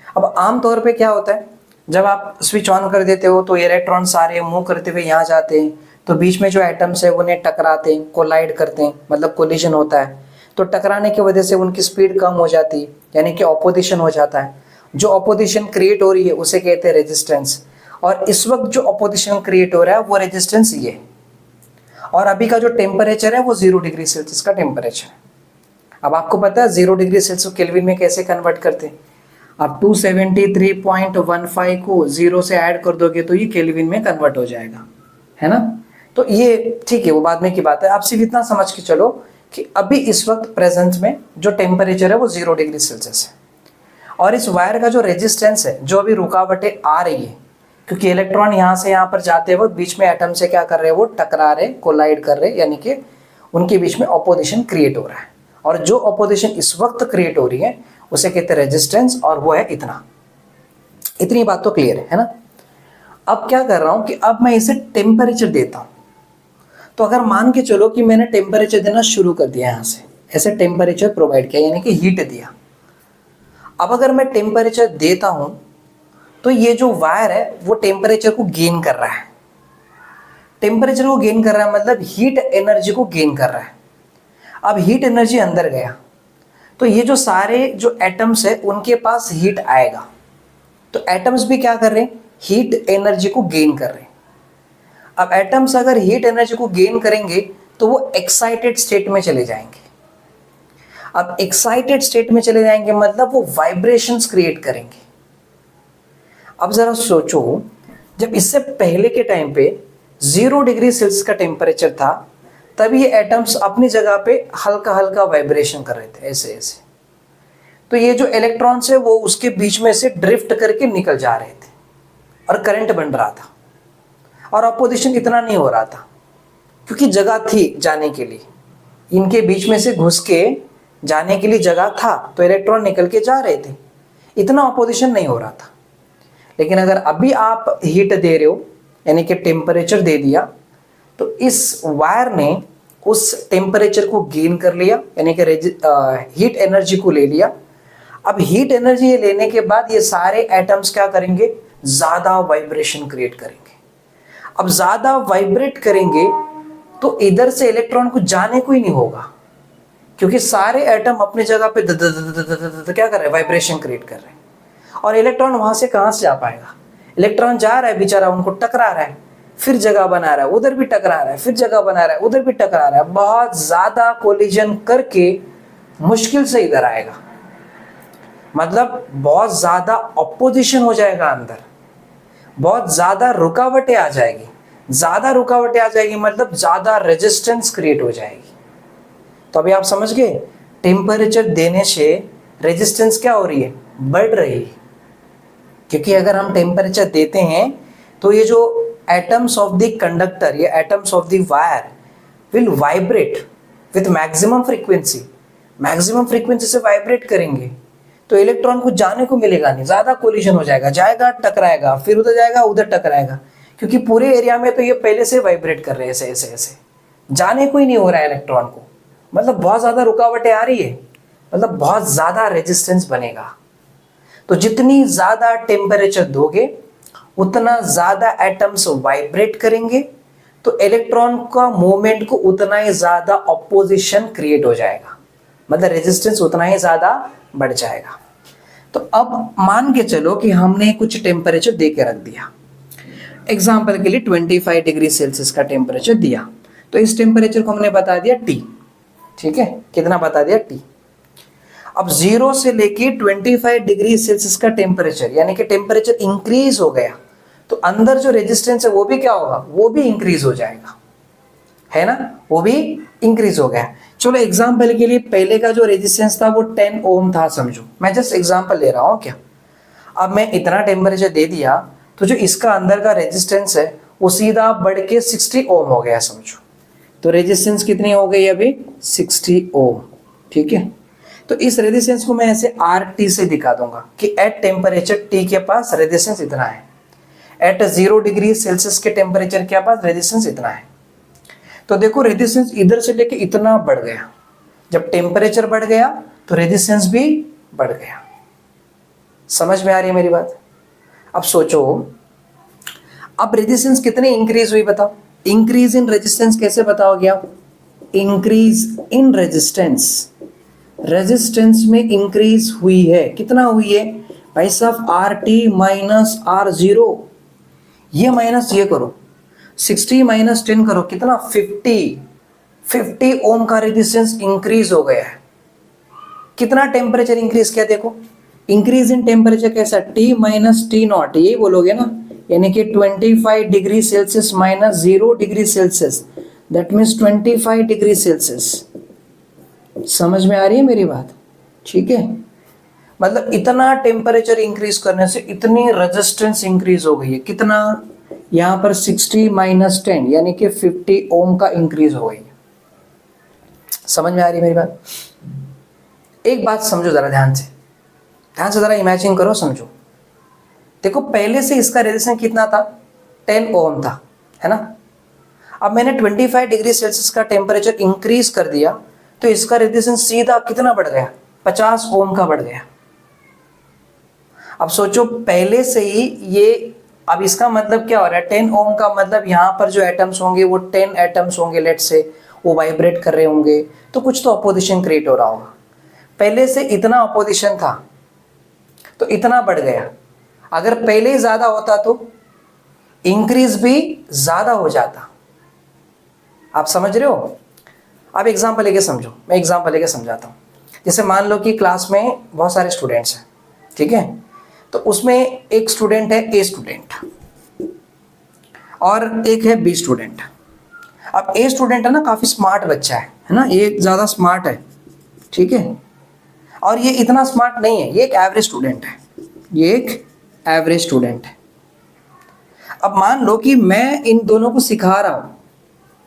अब आम तौर पे क्या होता है, जब आप स्विच ऑन कर देते हो तो इलेक्ट्रॉन सारे मूव करते हुए यहाँ जाते हैं, तो बीच में जो एटम्स है उन्हें टकराते हैं, कोलाइड करते हैं, मतलब कोलिजन होता है। तो टकराने की वजह से उनकी स्पीड कम हो जाती है, यानी कि ऑपोजिशन हो जाता है। जो ऑपोजिशन क्रिएट हो रही है उसे कहते हैं रेजिस्टेंस। और इस वक्त जो ऑपोजिशन क्रिएट हो रहा है वो रेजिस्टेंस ये है। और अभी का जो टेम्परेचर है वो 0 डिग्री सेल्सियस का टेम्परेचर है। अब आपको पता है 0 डिग्री सेल्सियस केल्विन में कैसे कन्वर्ट करते हैं। आप 273.15 को 0 से ऐड कर दोगे तो ये केल्विन में कन्वर्ट हो जाएगा, है ना। तो ये ठीक है, वो बाद में की बात है। आप सिर्फ इतना समझ के चलो कि अभी इस वक्त प्रेजेंट में जो टेम्परेचर है वो 0 डिग्री सेल्सियस है, और इस वायर का जो रेजिस्टेंस है, जो अभी रुकावटें आ रही है, क्योंकि इलेक्ट्रॉन यहाँ से यहाँ पर जाते वक्त बीच में एटम से क्या कर रहे हैं, वो टकरा रहे, कोलाइड कर रहे, यानी कि उनके बीच में ऑपोजिशन क्रिएट हो रहा है। और जो ऑपोजिशन इस वक्त क्रिएट हो रही है उसे कहते हैं रेजिस्टेंस, और वो है इतना। इतनी बात तो क्लियर है ना। अब क्या कर रहा हूँ कि अब मैं इसे टेम्परेचर देता हूँ। तो अगर मान के चलो कि मैंने टेम्परेचर देना शुरू कर दिया, यहाँ से ऐसे टेम्परेचर प्रोवाइड किया, यानी कि हीट दिया। अब अगर मैं टेम्परेचर देता हूँ तो ये जो वायर है वो टेम्परेचर को गेन कर रहा है। टेम्परेचर को गेन कर रहा है मतलब हीट एनर्जी को गेन कर रहा है। अब हीट एनर्जी अंदर गया तो ये जो सारे जो एटम्स है उनके पास हीट आएगा। तो एटम्स भी क्या कर रहे हैं, हीट एनर्जी को गेन कर रहे हैं। अब एटम्स अगर हीट एनर्जी को गेन करेंगे तो वो एक्साइटेड स्टेट में चले जाएंगे। अब एक्साइटेड स्टेट में चले जाएंगे मतलब वो वाइब्रेशंस क्रिएट करेंगे। अब जरा सोचो, जब इससे पहले के टाइम पे 0 डिग्री सेल्सियस का टेम्परेचर था, तब ये एटम्स अपनी जगह पे हल्का हल्का वाइब्रेशन कर रहे थे ऐसे ऐसे। तो ये जो इलेक्ट्रॉन्स है वो उसके बीच में से ड्रिफ्ट करके निकल जा रहे थे और करंट बन रहा था और अपोजिशन इतना नहीं हो रहा था क्योंकि जगह थी जाने के लिए। इनके बीच में से घुस के जाने के लिए जगह था तो इलेक्ट्रॉन निकल के जा रहे थे, इतना अपोजिशन नहीं हो रहा था। लेकिन अगर अभी आप हीट दे रहे हो यानी कि टेम्परेचर दे दिया, तो इस वायर ने उस टेम्परेचर को गेन कर लिया यानी कि हीट एनर्जी को ले लिया। अब हीट एनर्जी लेने के बाद ये सारे एटम्स क्या करेंगे, ज्यादा वाइब्रेशन क्रिएट करेंगे। अब ज्यादा वाइब्रेट करेंगे तो इधर से इलेक्ट्रॉन को जाने को ही नहीं होगा क्योंकि सारे एटम अपनी जगह पे क्या कर रहे हैं, वाइब्रेशन क्रिएट कर रहे हैं। और इलेक्ट्रॉन वहां से कहां से जा पाएगा, इलेक्ट्रॉन जा रहा है बेचारा, उनको टकरा रहा है, फिर जगह बना रहा है, उधर भी टकरा रहा है, फिर जगह बना रहा है, उधर भी टकरा रहा है, बहुत ज्यादा कोलिजन करके मुश्किल से इधर आएगा। मतलब बहुत ज्यादा ऑपोजिशन हो जाएगा अंदर, बहुत ज्यादा रुकावटें आ जाएगी। ज्यादा रुकावटें आ जाएगी मतलब ज्यादा रेजिस्टेंस क्रिएट हो जाएगी। तो अभी आप समझ गए, टेम्परेचर देने से रेजिस्टेंस क्या हो रही है, बढ़ रही है। क्योंकि अगर हम टेम्परेचर देते हैं तो ये जो एटम्स ऑफ द कंडक्टर, ये atoms of the wire will vibrate with maximum frequency. Maximum frequency से वाइब्रेट करेंगे तो इलेक्ट्रॉन को जाने को मिलेगा नहीं, ज्यादा कोलिजन हो जाएगा, जाएगा टकराएगा, फिर उधर जाएगा उधर टकराएगा। क्योंकि पूरे एरिया में तो ये पहले से वाइब्रेट कर रहे हैं ऐसे ऐसे ऐसे, जाने को ही नहीं हो रहा है इलेक्ट्रॉन को। मतलब बहुत ज्यादा रुकावटें आ रही है, मतलब बहुत ज्यादा रेजिस्टेंस बनेगा। तो जितनी ज्यादा टेम्परेचर दोगे उतना ज्यादा एटम्स वाइब्रेट करेंगे, तो इलेक्ट्रॉन का मूवमेंट को उतना ही ज्यादा ऑपोजिशन क्रिएट हो जाएगा, मतलब रेजिस्टेंस उतना ही ज्यादा बढ़ जाएगा। तो अब मान के चलो कि हमने कुछ टेम्परेचर दे के रख दिया, एग्जाम्पल के लिए 25 डिग्री सेल्सियस का टेम्परेचर दिया, तो इस टेम्परेचर को हमने बता दिया T। ठीक है, कितना बता दिया, T। अब 0 से लेके 25 डिग्री सेल्सियस का टेम्परेचर यानी कि टेम्परेचर इंक्रीज हो गया, तो अंदर जो रेजिस्टेंस है वो भी क्या होगा, वो भी इंक्रीज हो जाएगा, है ना, वो भी इंक्रीज हो गया। चलो एग्जाम्पल के लिए पहले का जो रेजिस्टेंस था वो 10 ओम था समझो, मैं जस्ट एग्जाम्पल ले रहा हूँ क्या। अब मैं इतना टेम्परेचर दे दिया तो जो इसका अंदर का रेजिस्टेंस है वो सीधा बढ़ के 60 ओम हो गया समझो। तो रेजिस्टेंस कितनी हो गई अभी, 60 ओम। ठीक है, तो इस रेजिस्टेंस को मैं ऐसे RT से दिखा दूंगा कि एट टेम्परेचर T के पास रेजिस्टेंस इतना है, एट 0 डिग्री सेल्सियस के टेम्परेचर के पास रेजिस्टेंस इतना है। तो देखो रेजिस्टेंस इधर से लेके इतना बढ़ गया, जब टेम्परेचर बढ़ गया तो रेजिस्टेंस भी बढ़ गया। समझ में आ रही है मेरी बात। अब सोचो, अब रेजिस्टेंस कितनी इंक्रीज हुई बताओ, इंक्रीज इन रेजिस्टेंस कैसे बताओगे आप, इंक्रीज इन रेजिस्टेंस, रेजिस्टेंस में इंक्रीज हुई है, कितना हुई है भाई साहब, RT माइनस R0, ये माइनस ये करो, 60 माइनस 10 करो, कितना 50 ओम का रेजिस्टेंस इंक्रीज हो गया है। कितना टेम्परेचर इंक्रीज किया देखो, इंक्रीज इन टेम्परेचर कैसा, T माइनस T नॉट, यही बोलोगे ना, यानी कि 25 degree Celsius minus 0 degree Celsius, that means 25 degree Celsius. समझ में आ रही है मेरी बात। ठीक है, मतलब इतना टेम्परेचर इंक्रीज करने से इतनी रेजिस्टेंस इंक्रीज हो गई है, कितना, यहाँ पर 60 माइनस 10 यानी कि 50 ओम का इंक्रीज हो गई। समझ में आ रही है मेरी बात। एक बात समझो जरा ध्यान से जरा इमेजिन करो, समझो। देखो पहले से इसका रेजिस्टेंस कितना था, 10 ओम था, है ना। अब मैंने 25 डिग्री सेल्सियस का टेम्परेचर इंक्रीज कर दिया तो इसका रेजिस्टेंस सीधा कितना बढ़ गया, 50 ओम का बढ़ गया। अब सोचो पहले से ही ये, अब इसका मतलब क्या हो रहा है, 10 ओम का मतलब यहाँ पर जो एटम्स होंगे वो 10 एटम्स होंगे, लेट से वो वाइब्रेट कर रहे होंगे, तो कुछ तो अपोजिशन क्रिएट हो रहा होगा। पहले से इतना अपोजिशन था तो इतना बढ़ गया, अगर पहले ही ज्यादा होता तो इंक्रीज भी ज्यादा हो जाता। आप समझ रहे हो? आप एग्जाम्पल लेके समझो, मैं एग्जाम्पल लेके समझाता हूँ। जैसे मान लो कि क्लास में बहुत सारे स्टूडेंट्स हैं, ठीक है, तो उसमें एक स्टूडेंट है ए स्टूडेंट और एक है बी स्टूडेंट। अब ए स्टूडेंट है ना, काफी स्मार्ट बच्चा है ना, ये ज्यादा स्मार्ट है, ठीक है, और ये इतना स्मार्ट नहीं है, ये एक एवरेज स्टूडेंट है, ये एक एवरेज स्टूडेंट है। अब मान लो कि मैं इन दोनों को सिखा रहा हूं,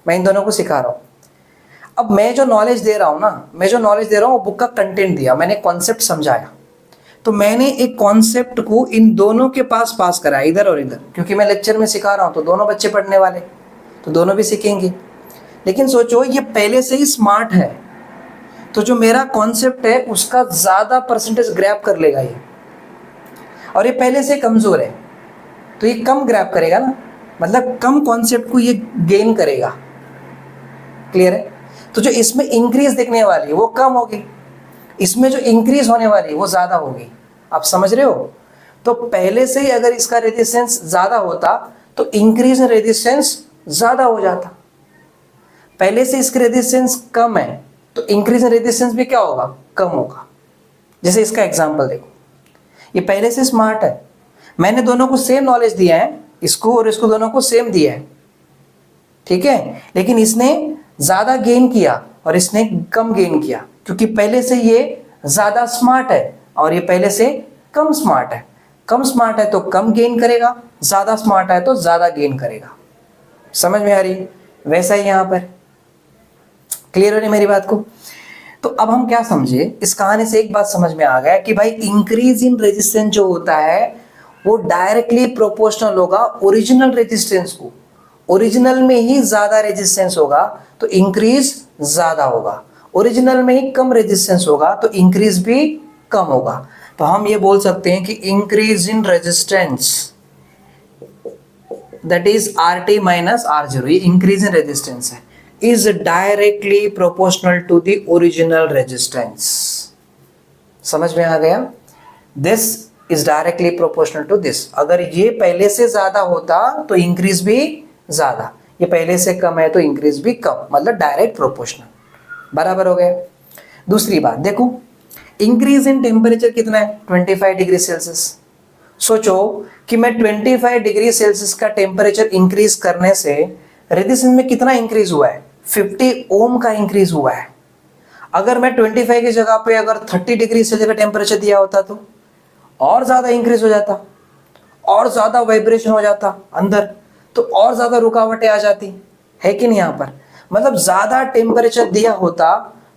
मैं इन दोनों को सिखा रहा हूं। अब मैं जो नॉलेज दे रहा हूं ना, मैं जो नॉलेज दे रहा हूं वो बुक का कंटेंट दिया, मैंने कॉन्सेप्ट समझाया, तो मैंने एक कॉन्सेप्ट को इन दोनों के पास कराया, इधर और इधर, क्योंकि मैं लेक्चर में सिखा रहा हूं तो दोनों बच्चे पढ़ने वाले, तो दोनों भी सीखेंगे। लेकिन सोचो ये पहले से ही स्मार्ट है, तो जो मेरा कॉन्सेप्ट है उसका ज्यादा परसेंटेज ग्रैब कर लेगा ये, और ये पहले से कमजोर है तो ये कम ग्रैब करेगा ना, मतलब कम कॉन्सेप्ट को ये गेन करेगा। क्लियर है? तो जो इसमें इंक्रीज दिखने वाली है वो कम होगी, इसमें जो इंक्रीज होने वाली है वो ज्यादा होगी। आप समझ रहे हो? तो पहले से ही अगर इसका रेजिस्टेंस ज्यादा होता तो इंक्रीज इन रेजिस्टेंस ज्यादा हो जाता। पहले से इसका रेजिस्टेंस कम है तो इंक्रीज इन रेजिस्टेंस भी क्या होगा? कम होगा। जैसे इसका एग्जांपल देखो, ये पहले से स्मार्ट है, मैंने दोनों को सेम नॉलेज दिया है, इसको और इसको दोनों को सेम दिया है, ठीक है, लेकिन इसने ज्यादा गेन किया और इसने कम गेन किया, क्योंकि पहले से ये ज्यादा स्मार्ट है और ये पहले से कम स्मार्ट है। कम स्मार्ट है तो कम गेन करेगा, ज्यादा स्मार्ट है तो ज्यादा गेन करेगा। समझ में आ रही? वैसा ही यहां पर। क्लियर हो रही मेरी बात को? तो अब हम क्या समझे इस कहानी से? एक बात समझ में आ गया कि भाई इंक्रीज इन रेजिस्टेंस जो होता है वो डायरेक्टली प्रोपोर्शनल होगा ओरिजिनल रेजिस्टेंस को। ओरिजिनल में ही ज्यादा रेजिस्टेंस होगा तो इंक्रीज ज्यादा होगा, ओरिजिनल में ही कम रेजिस्टेंस होगा तो इंक्रीज भी कम होगा। तो हम ये बोल सकते हैं कि increase in resistance that is RT minus R0, ये इंक्रीज इन रेजिस्टेंस है, is directly proportional to the original resistance। समझ में आ गया? This is directly proportional to this। अगर ये पहले से ज्यादा होता तो इंक्रीज भी ज्यादा, ये पहले से कम है तो इंक्रीज भी कम, मतलब डायरेक्ट प्रोपोर्शनल। बराबर हो गया? दूसरी बात देखो, इंक्रीज इन टेम्परेचर कितना है? 25 डिग्री सेल्सियस। सोचो कि मैं 25 डिग्री सेल्सियस का टेम्परेचर इंक्रीज करने से रेजिस्टेंस में कितना इंक्रीज हुआ है? 50 ओम का इंक्रीज हुआ है। अगर मैं 25 की जगह पे अगर 30 डिग्री सेल्सियस का टेम्परेचर दिया होता तो और ज्यादा इंक्रीज हो जाता, और ज्यादा वाइब्रेशन हो जाता अंदर, तो और ज्यादा रुकावटें आ जाती है कि नहीं? यहाँ पर मतलब ज्यादा टेम्परेचर दिया होता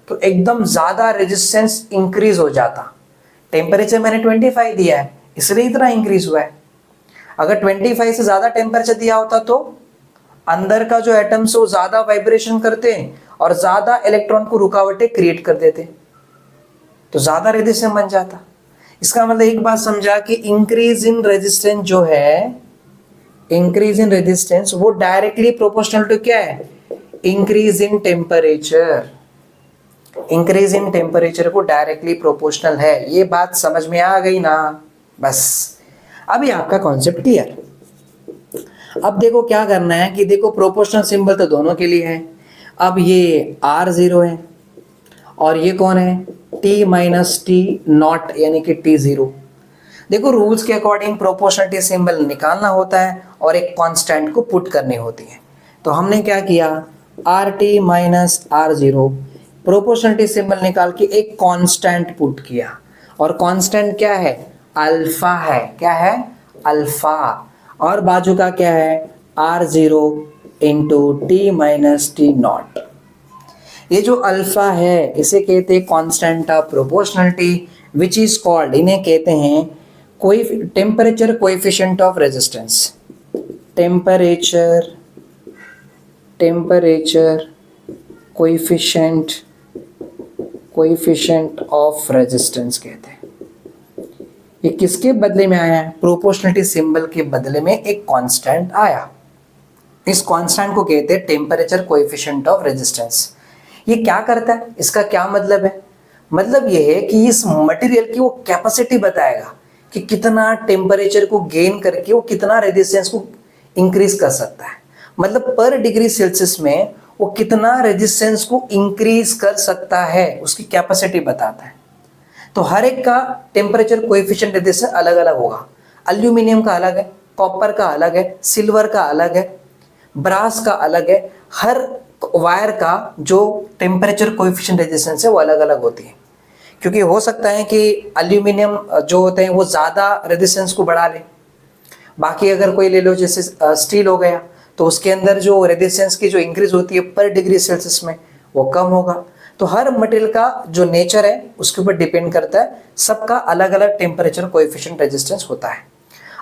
तो एकदम ज्यादा रेजिस्टेंस इंक्रीज हो जाता। टेम्परेचर मैंने 25 दिया है इसलिए इतना इंक्रीज हुआ है। अगर 25 से ज्यादा टेम्परेचर दिया होता तो अंदर का जो एटम्स वो ज्यादा वाइब्रेशन करते और ज्यादा इलेक्ट्रॉन को रुकावटें क्रिएट कर देते, तो ज्यादा रेजिस्टेंस बन जाता। इसका मतलब एक बात समझा कि इंक्रीज इन रेजिस्टेंस जो है, इंक्रीज इन रेजिस्टेंस वो डायरेक्टली प्रोपोर्शनल टू क्या है? Increase in temperature. Increase in temperature को डायरेक्टली प्रोपोर्शनल है। ये बात समझ में आ गई ना? बस अभी आपका कॉन्सेप्ट क्लियर। अब देखो क्या करना है कि देखो प्रोपोर्शनल सिंबल तो दोनों के लिए है। अब ये R0 है और ये कौन है? T माइनस T नॉट यानी कि T0। देखो रूल्स के अकॉर्डिंग प्रोपोर्शनलिटी सिंबल निकालना होता है और एक कांस्टेंट को पुट करनी होती है। तो हमने क्या किया? RT minus R0 proportionality symbol निकाल के एक कांस्टेंट पुट किया, और कांस्टेंट क्या है? अल्फा है। क्या है? अल्फा। और बाजू का क्या है? R0 into T minus T not. ये जो अल्फा है इसे कहते हैं constant of proportionality which is called, इन्हें कहते हैं कोई temperature coefficient of resistance. Temperature coefficient of resistance कहते हैं। ये किसके बदले में आया है? प्रोपोर्शनलिटी सिंबल के बदले में एक कांस्टेंट आया। इस कांस्टेंट को कहते हैं टेम्परेचर कोएफिशिएंट ऑफ रेजिस्टेंस। ये क्या करता है? इसका क्या मतलब है? मतलब ये है कि इस मटेरियल की वो कैपेसिटी बताएगा कि कितना टेम्परेचर को गेन करके वो कितना रेजिस्टेंस को इंक्रीज कर सकता है। मतलब पर डिग्री सेल्सियस में वो कितना रेजिस्टेंस को इंक्रीज कर सकता है, उसकी कैपेसिटी बताता है। तो हर एक का टेम्परेचर कोएफिशिएंट रेजिस्टेंस अलग अलग होगा। एल्यूमिनियम का अलग है, कॉपर का अलग है, सिल्वर का अलग है, ब्रास का अलग है। हर वायर का जो टेम्परेचर कोएफिशिएंट रेजिस्टेंस है वो अलग अलग होती है, क्योंकि हो सकता है कि एल्यूमिनियम जो होते हैं वो ज़्यादा रेजिस्टेंस को बढ़ा ले। बाकी अगर कोई ले लो जैसे स्टील हो गया, तो उसके अंदर जो रेजिस्टेंस की जो इंक्रीज होती है पर डिग्री सेल्सियस में वो कम होगा। तो हर मटेरियल का जो नेचर है उसके ऊपर डिपेंड करता है, सबका अलग अलग टेम्परेचर कोएफिशिएंट रेजिस्टेंस होता है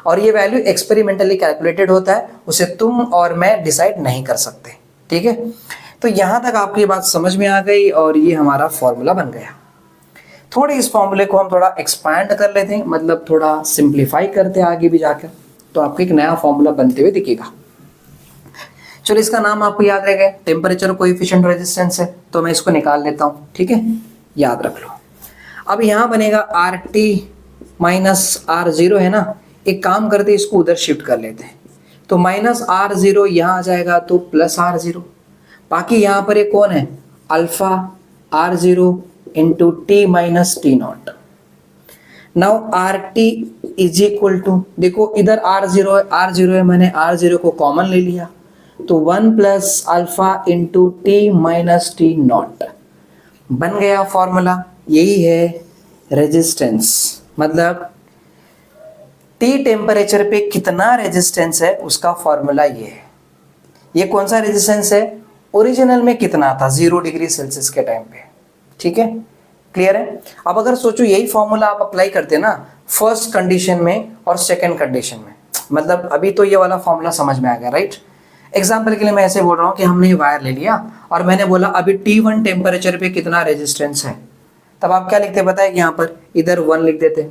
और ये वैल्यू एक्सपेरिमेंटली कैलकुलेटेड होता है, उसे तुम और मैं डिसाइड नहीं कर सकते। ठीक है, तो यहाँ तक आपकी बात समझ में आ गई और ये हमारा फॉर्मूला बन गया। थोड़े इस फॉर्मूले को हम थोड़ा एक्सपैंड कर लेते हैं, मतलब थोड़ा सिंप्लीफाई करते हैं आगे भी जाकर, तो आपको एक नया फॉर्मूला बनते हुए दिखेगा। चलो इसका नाम आपको याद रहेगा, टेम्परेचर कोएफिशिएंट रेजिस्टेंस है, तो मैं इसको निकाल लेता हूँ। ठीक है, याद रख लो। अब यहाँ बनेगा RT माइनस R0 है ना, एक काम करते इसको उधर शिफ्ट कर लेते हैं, तो माइनस R0 यहाँ आ जाएगा तो प्लस R0। बाकी यहाँ पर एक कौन है, alpha R0 into T minus T naught. Now RT is equal to, देखो इधर R0 है, R0 है, मैंने R0 को कॉमन ले लिया, तो 1 plus alpha into T minus T not बन गया फॉर्मूला। यही है रेजिस्टेंस, मतलब टी टेम्परेचर पे कितना रेजिस्टेंस है उसका फॉर्मूला ये है। ये कौन सा रेजिस्टेंस है, ओरिजिनल में कितना था 0 डिग्री सेल्सियस के टाइम पे। ठीक है, क्लियर है। अब अगर सोचो यही फॉर्मूला आप अप्लाई करते ना फर्स्ट कंडीशन में और सेकंड कंडीशन में, मतलब अभी तो ये वाला फॉर्मूला समझ में आ गया, राइट। एग्जाम्पल के लिए मैं ऐसे बोल रहा हूँ कि हमने वायर ले लिया और मैंने बोला अभी T1 टेम्परेचर पे कितना रेजिस्टेंस है, तब आप क्या लिखते पता है, यहाँ पर इधर 1 लिख देते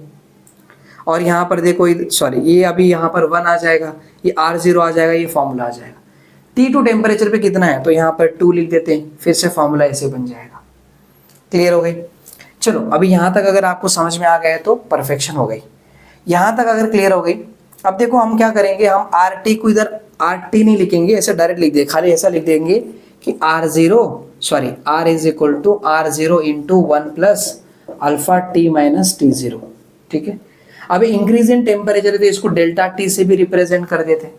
और यहाँ पर देखो सॉरी ये अभी यहाँ पर 1 आ जाएगा, ये R0 आ जाएगा, ये फॉर्मूला आ जाएगा। T2 टेम्परेचर पे कितना है तो यहाँ पर 2 लिख देते हैं, फिर से फॉर्मूला ऐसे बन जाएगा। क्लियर हो गई। चलो अभी यहाँ तक अगर आपको समझ में आ गया तो परफेक्शन हो गई। यहाँ तक अगर क्लियर हो गई, अब देखो हम क्या करेंगे, हम RT को इधर RT नहीं लिखेंगे, ऐसे डायरेक्ट लिख देंगे, खाली ऐसा लिख देंगे कि R is equal to R0 into 1 plus alpha T minus T0। ठीक है, अभी इंक्रीज इन टेम्परेचर तो इसको डेल्टा टी से भी रिप्रेजेंट कर देते हैं।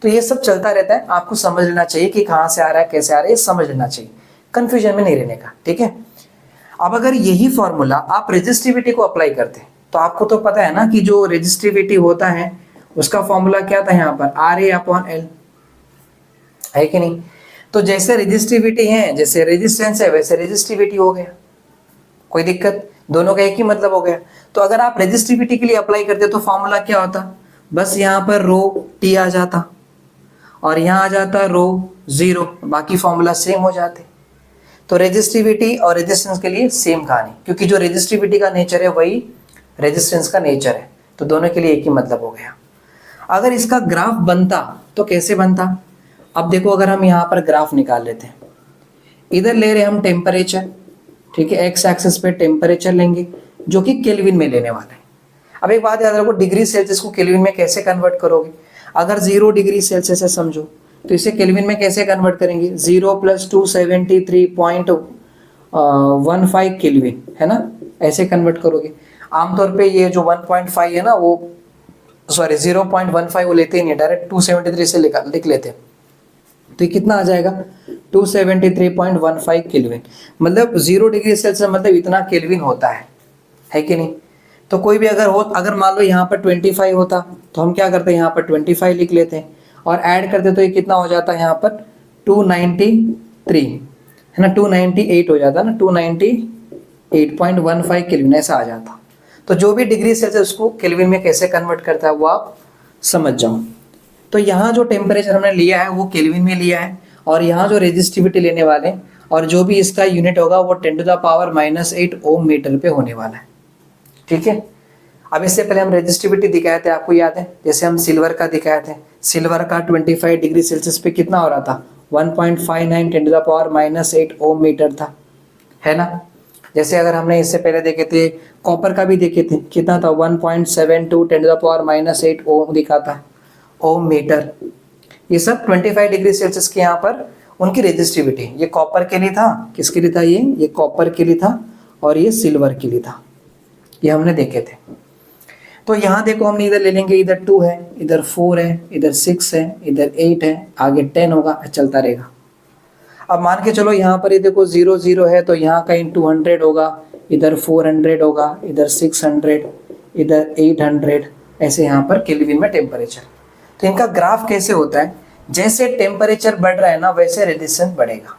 तो ये सब चलता रहता है, आपको समझ लेना चाहिए कि कहाँ से आ रहा है कैसे आ रहा है, ये समझ लेना चाहिए, कंफ्यूजन में नहीं रहने का। ठीक है, अब अगर यही फॉर्मूला आप रेजिस्टिविटी को अप्लाई करते हैं तो आपको तो पता है ना कि जो रेजिस्टिविटी होता है उसका फॉर्मूला क्या था यहाँ पर, RA/L है कि नहीं। तो जैसे रेजिस्टिविटी है, जैसे रेजिस्टेंस है, वैसे रेजिस्टिविटी हो गया, कोई दिक्कत, दोनों का एक ही मतलब हो गया। तो अगर आप रेजिस्टिविटी के लिए अप्लाई करते तो फॉर्मूला क्या होता, बस यहाँ पर रो टी आ जाता और यहाँ आ जाता रो 0, बाकी फॉर्मूला सेम हो जाते। तो रेजिस्टिविटी और रेजिस्टेंस के लिए सेम कहानी, क्योंकि जो रेजिस्टिविटी का नेचर है वही रेजिस्टेंस का नेचर है, तो दोनों के लिए एक ही मतलब हो गया। अगर इसका ग्राफ बनता तो कैसे बनता, अब देखो अगर हम यहाँ पर ग्राफ निकाल लेते हैं, इधर ले रहे हम टेम्परेचर, ठीक है, एक्स एक्सिस पे टेम्परेचर लेंगे जो कि केल्विन में लेने वाला है। अब एक बात याद रखो, डिग्री सेल्सियस को केल्विन में कैसे कन्वर्ट करोगे, अगर 0 डिग्री सेल्सियस है समझो तो इसे केल्विन में कैसे कन्वर्ट करेंगे, 0 + 273.15 केल्विन है ना, ऐसे कन्वर्ट करोगे। आमतौर पे ये जो 1.5 है ना वो सॉरी 0.15 वो लेते ही नहीं, डायरेक्ट 273 से लिख लेते हैं। तो ये कितना आ जाएगा 273.15 केल्विन, मतलब 0 डिग्री सेल्सियस मतलब इतना केल्विन होता है कि नहीं। तो कोई भी अगर मान लो यहाँ पर 25 होता तो हम क्या करते हैं, यहाँ पर 25 लिख लेते हैं और ऐड करते तो ये कितना हो जाता है यहाँ पर 293 है ना, 298 हो जाता ना, 298.15 केल्विन ऐसा आ जाता। तो जो भी डिग्री सेल्सियस उसको केल्विन में कैसे कन्वर्ट करता है वो आप समझ जाओ। तो यहाँ जो टेम्परेचर हमने लिया है वो केल्विन में लिया है और यहाँ जो रेजिस्टिविटी लेने वाले हैं और जो भी इसका यूनिट होगा वो 10⁻⁻8 ओम मीटर पे होने वाला है। ठीक है, अब इससे पहले हम रेजिस्टिविटी दिखाए थे, आपको याद है, जैसे हम सिल्वर का दिखाए थे, सिल्वर का 25 डिग्री सेल्सियस पे कितना हो रहा था 1.59 10⁻⁻8 ओम मीटर था, है ना। जैसे अगर हमने इससे पहले देखे थे कॉपर का भी देखे थे, कितना था 1.72 10⁻⁻8 ओम दिखा था ओम मीटर, ये सब 25 डिग्री सेल्सियस के यहाँ पर उनकी रेजिस्टिविटी, ये कॉपर के लिए था, किसके लिए था, ये कॉपर के लिए था और ये सिल्वर के लिए था, ये हमने देखे थे। तो यहाँ देखो हमने इधर ले लेंगे, इधर 2 है, इधर 4 है, इधर 6 है, इधर 8 है, आगे 10 होगा, चलता रहेगा। अब मान के चलो यहाँ पर ये देखो 0 0 है, तो यहाँ का इंटू 100 होगा, इधर 400 होगा, इधर 600, इधर 800, ऐसे यहाँ पर केल्विन में टेम्परेचर। तो इनका ग्राफ कैसे होता है, जैसे टेम्परेचर बढ़ रहा है ना वैसे रेजिस्टेंस बढ़ेगा।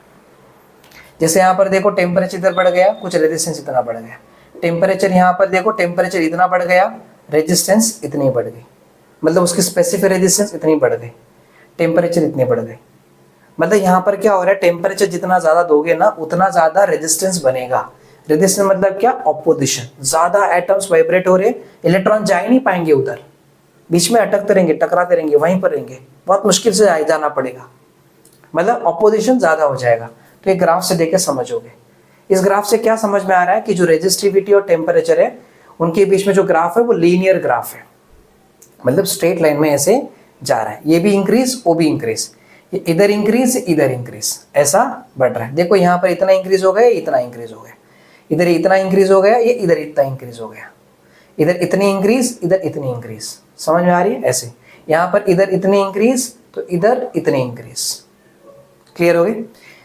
जैसे यहाँ पर देखो टेम्परेचर इधर बढ़ गया, कुछ रेजिस्टेंस इतना बढ़ गया, टेम्परेचर यहाँ पर देखो टेम्परेचर इतना बढ़ गया, रेजिस्टेंस इतनी बढ़ गई, मतलब उसकी स्पेसिफिक रेजिस्टेंस इतनी बढ़ गई, टेम्परेचर इतनी बढ़ गई। मतलब यहाँ पर क्या हो रहा है, टेम्परेचर जितना ज़्यादा दोगे ना उतना ज़्यादा रेजिस्टेंस बनेगा। रेजिस्टेंस मतलब क्या, ऑपोजिशन, ज़्यादा एटम्स वाइब्रेट हो रहे, इलेक्ट्रॉन जा ही नहीं पाएंगे उधर, बीच में अटकते रहेंगे, टकराते रहेंगे, वहीं पर रहेंगे, बहुत मुश्किल से जाना पड़ेगा, मतलब ऑपोजिशन ज़्यादा हो जाएगा। तो ये ग्राफ से देखे समझोगे। इस ग्राफ से क्या समझ में आ रहा है कि जो रेजिस्टिविटी और टेम्परेचर है उनके बीच में जो ग्राफ है वो लीनियर ग्राफ है, मतलब स्ट्रेट लाइन में ऐसे जा रहा है, ये भी इंक्रीज वो भी इंक्रीज, इधर इंक्रीज इधर इंक्रीज, ऐसा बढ़ रहा है। देखो यहाँ पर इतना इंक्रीज हो गया, इतना इंक्रीज हो गया, इधर इतना इंक्रीज हो गया, ये इधर इतना इंक्रीज हो गया, इधर इतनी इंक्रीज इधर इतनी इंक्रीज, समझ में आ रही है। ऐसे यहाँ पर इधर इतनी इंक्रीज तो इधर इतनी इंक्रीज, क्लियर हो गई।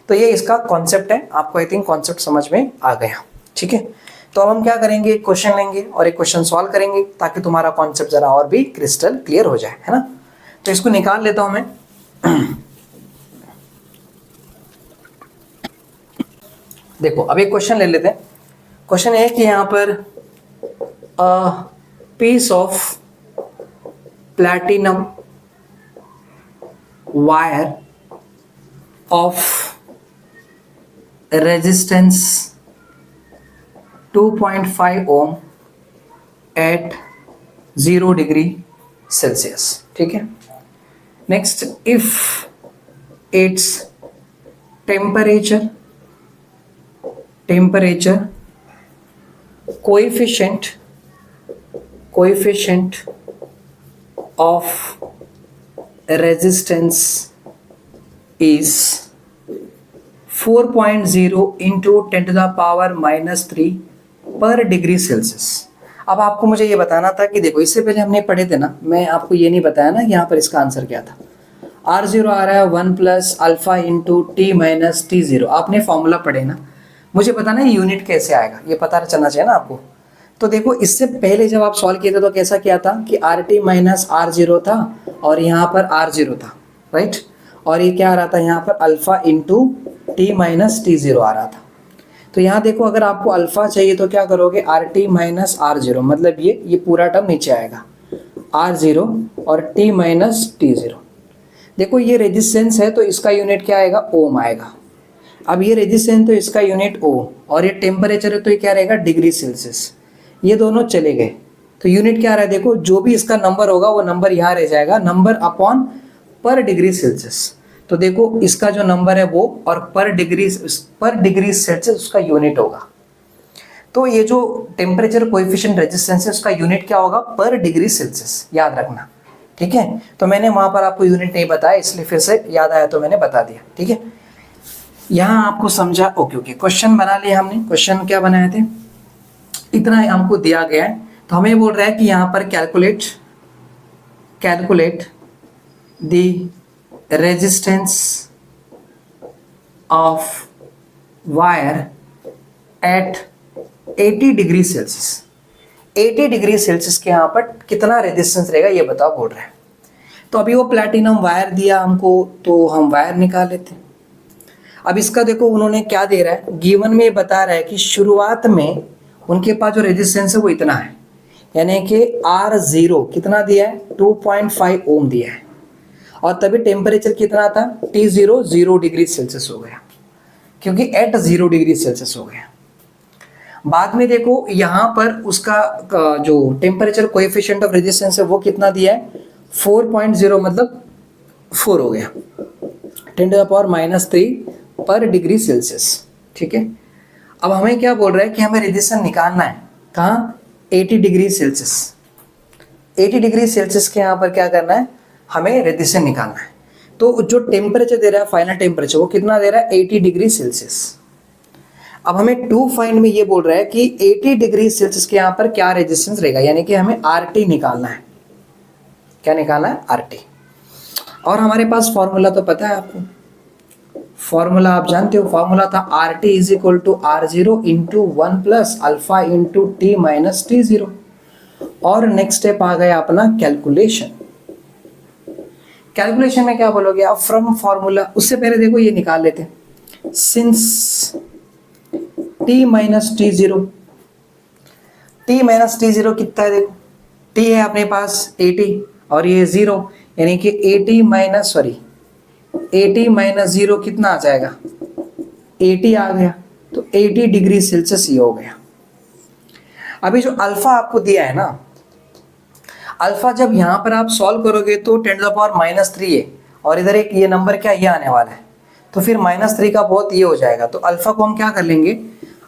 तो ये इसका कॉन्सेप्ट है, आपको आई थिंक कॉन्सेप्ट समझ में आ गया, ठीक है। तो अब हम क्या करेंगे, एक क्वेश्चन लेंगे और एक क्वेश्चन सॉल्व करेंगे ताकि तुम्हारा कॉन्सेप्ट जरा और भी क्रिस्टल क्लियर हो जाए, है ना। तो इसको निकाल लेता हूं मैं। देखो अब एक क्वेश्चन ले लेते हैं। क्वेश्चन है कि यहाँ पर piece of platinum wire of resistance 2.5 ohm at 0 degree Celsius, ठीक है। Next, if its temperature coefficient of resistance is 4.0 into 10 to the power -3 पर डिग्री सेल्सियस। अब आपको मुझे ये बताना था कि देखो इससे पहले हमने पढ़े थे ना, मैं आपको ये नहीं बताया ना कि यहाँ पर इसका आंसर क्या था। R0 आ रहा है 1 + अल्फा इंटू T - T0, आपने फॉर्मूला पढ़े ना, मुझे बताना है यूनिट कैसे आएगा, ये पता चलना चाहिए ना आपको। तो देखो इससे पहले जब आप सॉल्व किए थे तो कैसा किया था कि RT - R0 था और यहाँ पर R0 था, राइट, और ये क्या आ रहा था यहाँ पर अल्फा इंटू T - T0 आ रहा था। तो यहाँ देखो अगर आपको अल्फा चाहिए तो क्या करोगे, RT - R0, मतलब ये पूरा टर्म नीचे आएगा, R0 और T - T0। देखो ये रेजिस्टेंस है तो इसका यूनिट क्या आएगा, ओम आएगा। अब ये रेजिस्टेंस तो इसका यूनिट ओम, और ये टेम्परेचर है तो ये क्या रहेगा, डिग्री सेल्सियस। ये दोनों चले गए तो यूनिट क्या आ रहा है, देखो जो भी इसका नंबर होगा वो नंबर यहाँ रह जाएगा, नंबर अपॉन पर डिग्री सेल्सियस। तो देखो इसका जो नंबर है वो और पर डिग्री सेल्सियस उसका यूनिट होगा। तो ये जो टेम्परेचर कोएफिशिएंट रेजिस्टेंस है उसका यूनिट क्या होगा, पर डिग्री सेल्सियस, याद रखना, ठीक है। तो मैंने वहां पर आपको यूनिट नहीं बताया इसलिए फिर से याद आया तो मैंने बता दिया, ठीक है। यहाँ आपको समझा, ओके। क्वेश्चन बना लिया हमने। क्वेश्चन क्या बनाए थे, इतना हमको दिया गया है तो हमें बोल रहा है कि यहाँ पर calculate the resistance of wire eight 80 degree Celsius. 80 degree Celsius के यहाँ पर कितना रेजिस्टेंस रहेगा ये बताओ, बोल रहा है। तो अभी वो प्लैटिनम वायर दिया हमको तो हम वायर निकाल लेते हैं। अब इसका देखो उन्होंने क्या दे रहा है, गिवन में बता रहा है कि शुरुआत में उनके पास जो रेजिस्टेंस है वो इतना है, यानी कि R0 कितना दिया है, 2.5 ओम दिया है, और तभी टेम्परेचर कितना था, T0 0 डिग्री सेल्सियस हो गया, क्योंकि एट 0 डिग्री सेल्सियस हो गया। बाद में देखो यहाँ पर उसका जो टेम्परेचर कोएफिशिएंट ऑफ रेजिस्टेंस है वो कितना दिया है, 4.0, मतलब 4 हो गया, 10 to the power -3 पर डिग्री सेल्सियस, ठीक है। अब हमें क्या बोल रहा है कि हमें रेजिस्टेंस निकालना है, कहाँ, 80 डिग्री सेल्सियस। 80 डिग्री सेल्सियस के यहाँ पर क्या करना है, हमें रेजिस्टेंस निकालना है। तो जो टेम्परेचर दे रहा है फाइनल टेम्परेचर वो कितना दे रहा है 80 डिग्री सेल्सियस। अब हमें टू फाइंड में ये बोल रहा है कि 80 डिग्री सेल्सियस के यहाँ पर क्या रेजिस्टेंस रहेगा, यानी कि हमें RT निकालना है। क्या निकालना है? RT। और हमारे पास फॉर्मूला तो पता है आपको, फॉर्मूला आप जानते हो, फॉर्मूला था RT is equal to R0 into 1 plus alpha into T minus T0। और नेक्स्ट स्टेप आ गया अपना कैलकुलेशन। कैलकुलेशन में क्या बोलोगे आप? From formula. उससे पहले देखो ये निकाल लेते हैं, since T minus T0, T minus T0 कितना है? देखो T है अपने पास 80 और ये 0, यानी कि 80 माइनस 0 कितना आ जाएगा? 80 आ गया। तो 80 डिग्री सेल्सियस ये हो गया। अभी जो अल्फा आपको दिया है ना, अल्फा जब यहाँ पर आप सॉल्व करोगे तो 10 टू द पावर -3 है, और इधर एक ये नंबर क्या ये आने वाला है, तो फिर -3 का बहुत ये हो जाएगा। तो अल्फा को हम क्या कर लेंगे,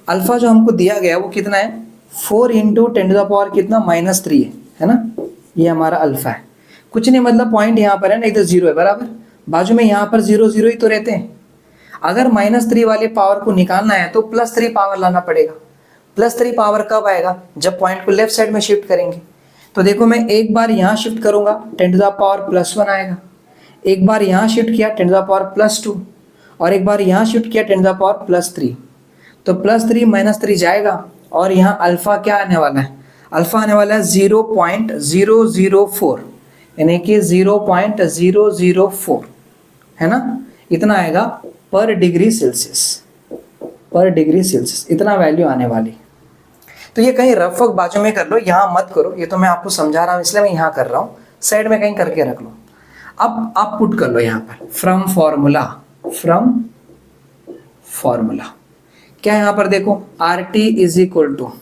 अल्फा जो हमको दिया गया वो कितना है 4 इंटू 10 टू द पावर कितना -3 है ना, ये हमारा अल्फा है। कुछ नहीं, मतलब पॉइंट यहाँ पर है ना, इधर 0 है बराबर, बाजू में यहाँ पर 0 0 ही तो रहते हैं। अगर -3 वाले पावर को निकालना है तो +3 पावर लाना पड़ेगा। +3 पावर कब आएगा? जब पॉइंट को लेफ्ट साइड में शिफ्ट करेंगे। तो देखो मैं एक बार यहाँ शिफ्ट करूँगा 10 टू द पावर +1 आएगा, एक बार यहाँ शिफ्ट किया 10 टू द पावर +2, और एक बार यहाँ शिफ्ट किया 10 टू द पावर +3। तो +3 -3 जाएगा, और यहाँ अल्फा क्या आने वाला है? अल्फा आने वाला है 0.004, यानी कि 0.004 है ना, इतना आएगा पर डिग्री सेल्सियस, इतना वैल्यू आने वाली। तो ये कहीं रफ वर्क बाजू में कर लो, यहाँ मत करो, ये तो मैं आपको समझा रहा हूँ इसलिए मैं यहाँ कर रहा हूँ, साइड में कहीं करके रख लो। अब आप पुट कर लो यहाँ पर फ्रॉम फॉर्मूला क्या है यहाँ पर देखो, RT is equal to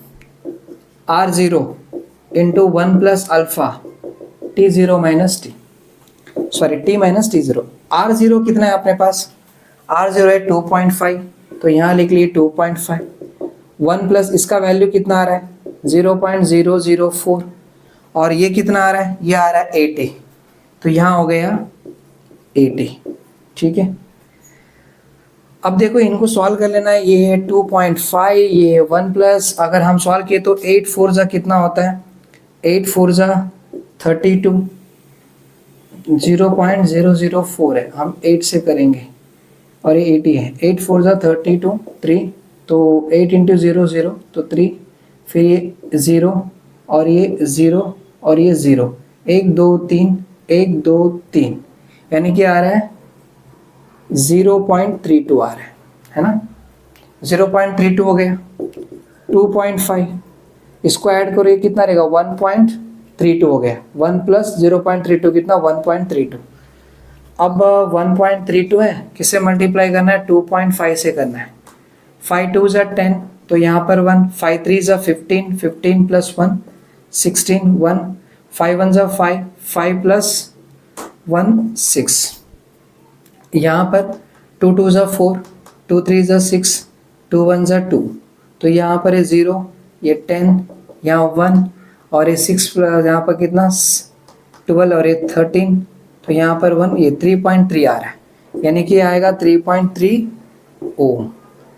R0 into 1 plus alpha T0 minus T, sorry T minus T0। R0 कितना है अपने पास? R0 है 2.5, तो यहाँ लिख लिए 2.5। 1 प्लस इसका वैल्यू कितना आ रहा है 0.004, और ये कितना आ रहा है? ये आ रहा है 80, तो यहाँ हो गया 80। ठीक है, अब देखो इनको सॉल्व कर लेना है। ये है 2.5, ये 1 प्लस, अगर हम सॉल्व किए तो 8 4 जा कितना होता है? 8 4 जा 32, 0.004 है, हम 8 से करेंगे, और ये 80 है। 8 4 जा 32, 3, तो 8 इंटू 0 0 तो 3, फिर ये 0 और ये 0 और ये 0, 1 2 3 1 2 3, यानी कि आ रहा है 0.32 आ रहा है ना, 0.32 हो गया। 2.5 इसको ऐड करो, ये कितना रहेगा 1.32 हो गया। 1 प्लस 0.32 कितना 1.32। अब 1.32 है, किससे मल्टीप्लाई करना है? 2.5 से करना है। 5 2 जा 10, तो यहाँ पर 1, 5 3 जा 15, 15 प्लस 1 16, 1 5 1 जा 5, 5 प्लस 1 6, यहाँ पर 2 2 जा 4, 2 3 जा 6, 2 1 जा 2, तो यहाँ पर है 0, ये 10, यहाँ 1, और ये 6 यहाँ पर कितना 12, और ये 13, तो यहाँ पर 1, ये 3.3 आ रहा है, यानी कि आएगा 3.3 ओम।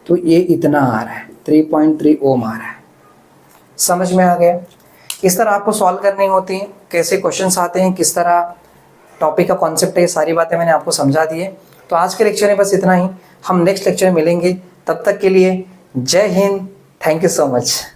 तो ये इतना आ रहा है, 3.3 ओम आ रहा है। समझ में आ गया? इस तरह आपको सॉल्व करनी होती है, कैसे क्वेश्चंस आते हैं, किस तरह टॉपिक का कॉन्सेप्ट है, ये सारी बातें मैंने आपको समझा दी है। तो आज के लेक्चर में बस इतना ही, हम नेक्स्ट लेक्चर में मिलेंगे, तब तक के लिए जय Hind, thank you so much.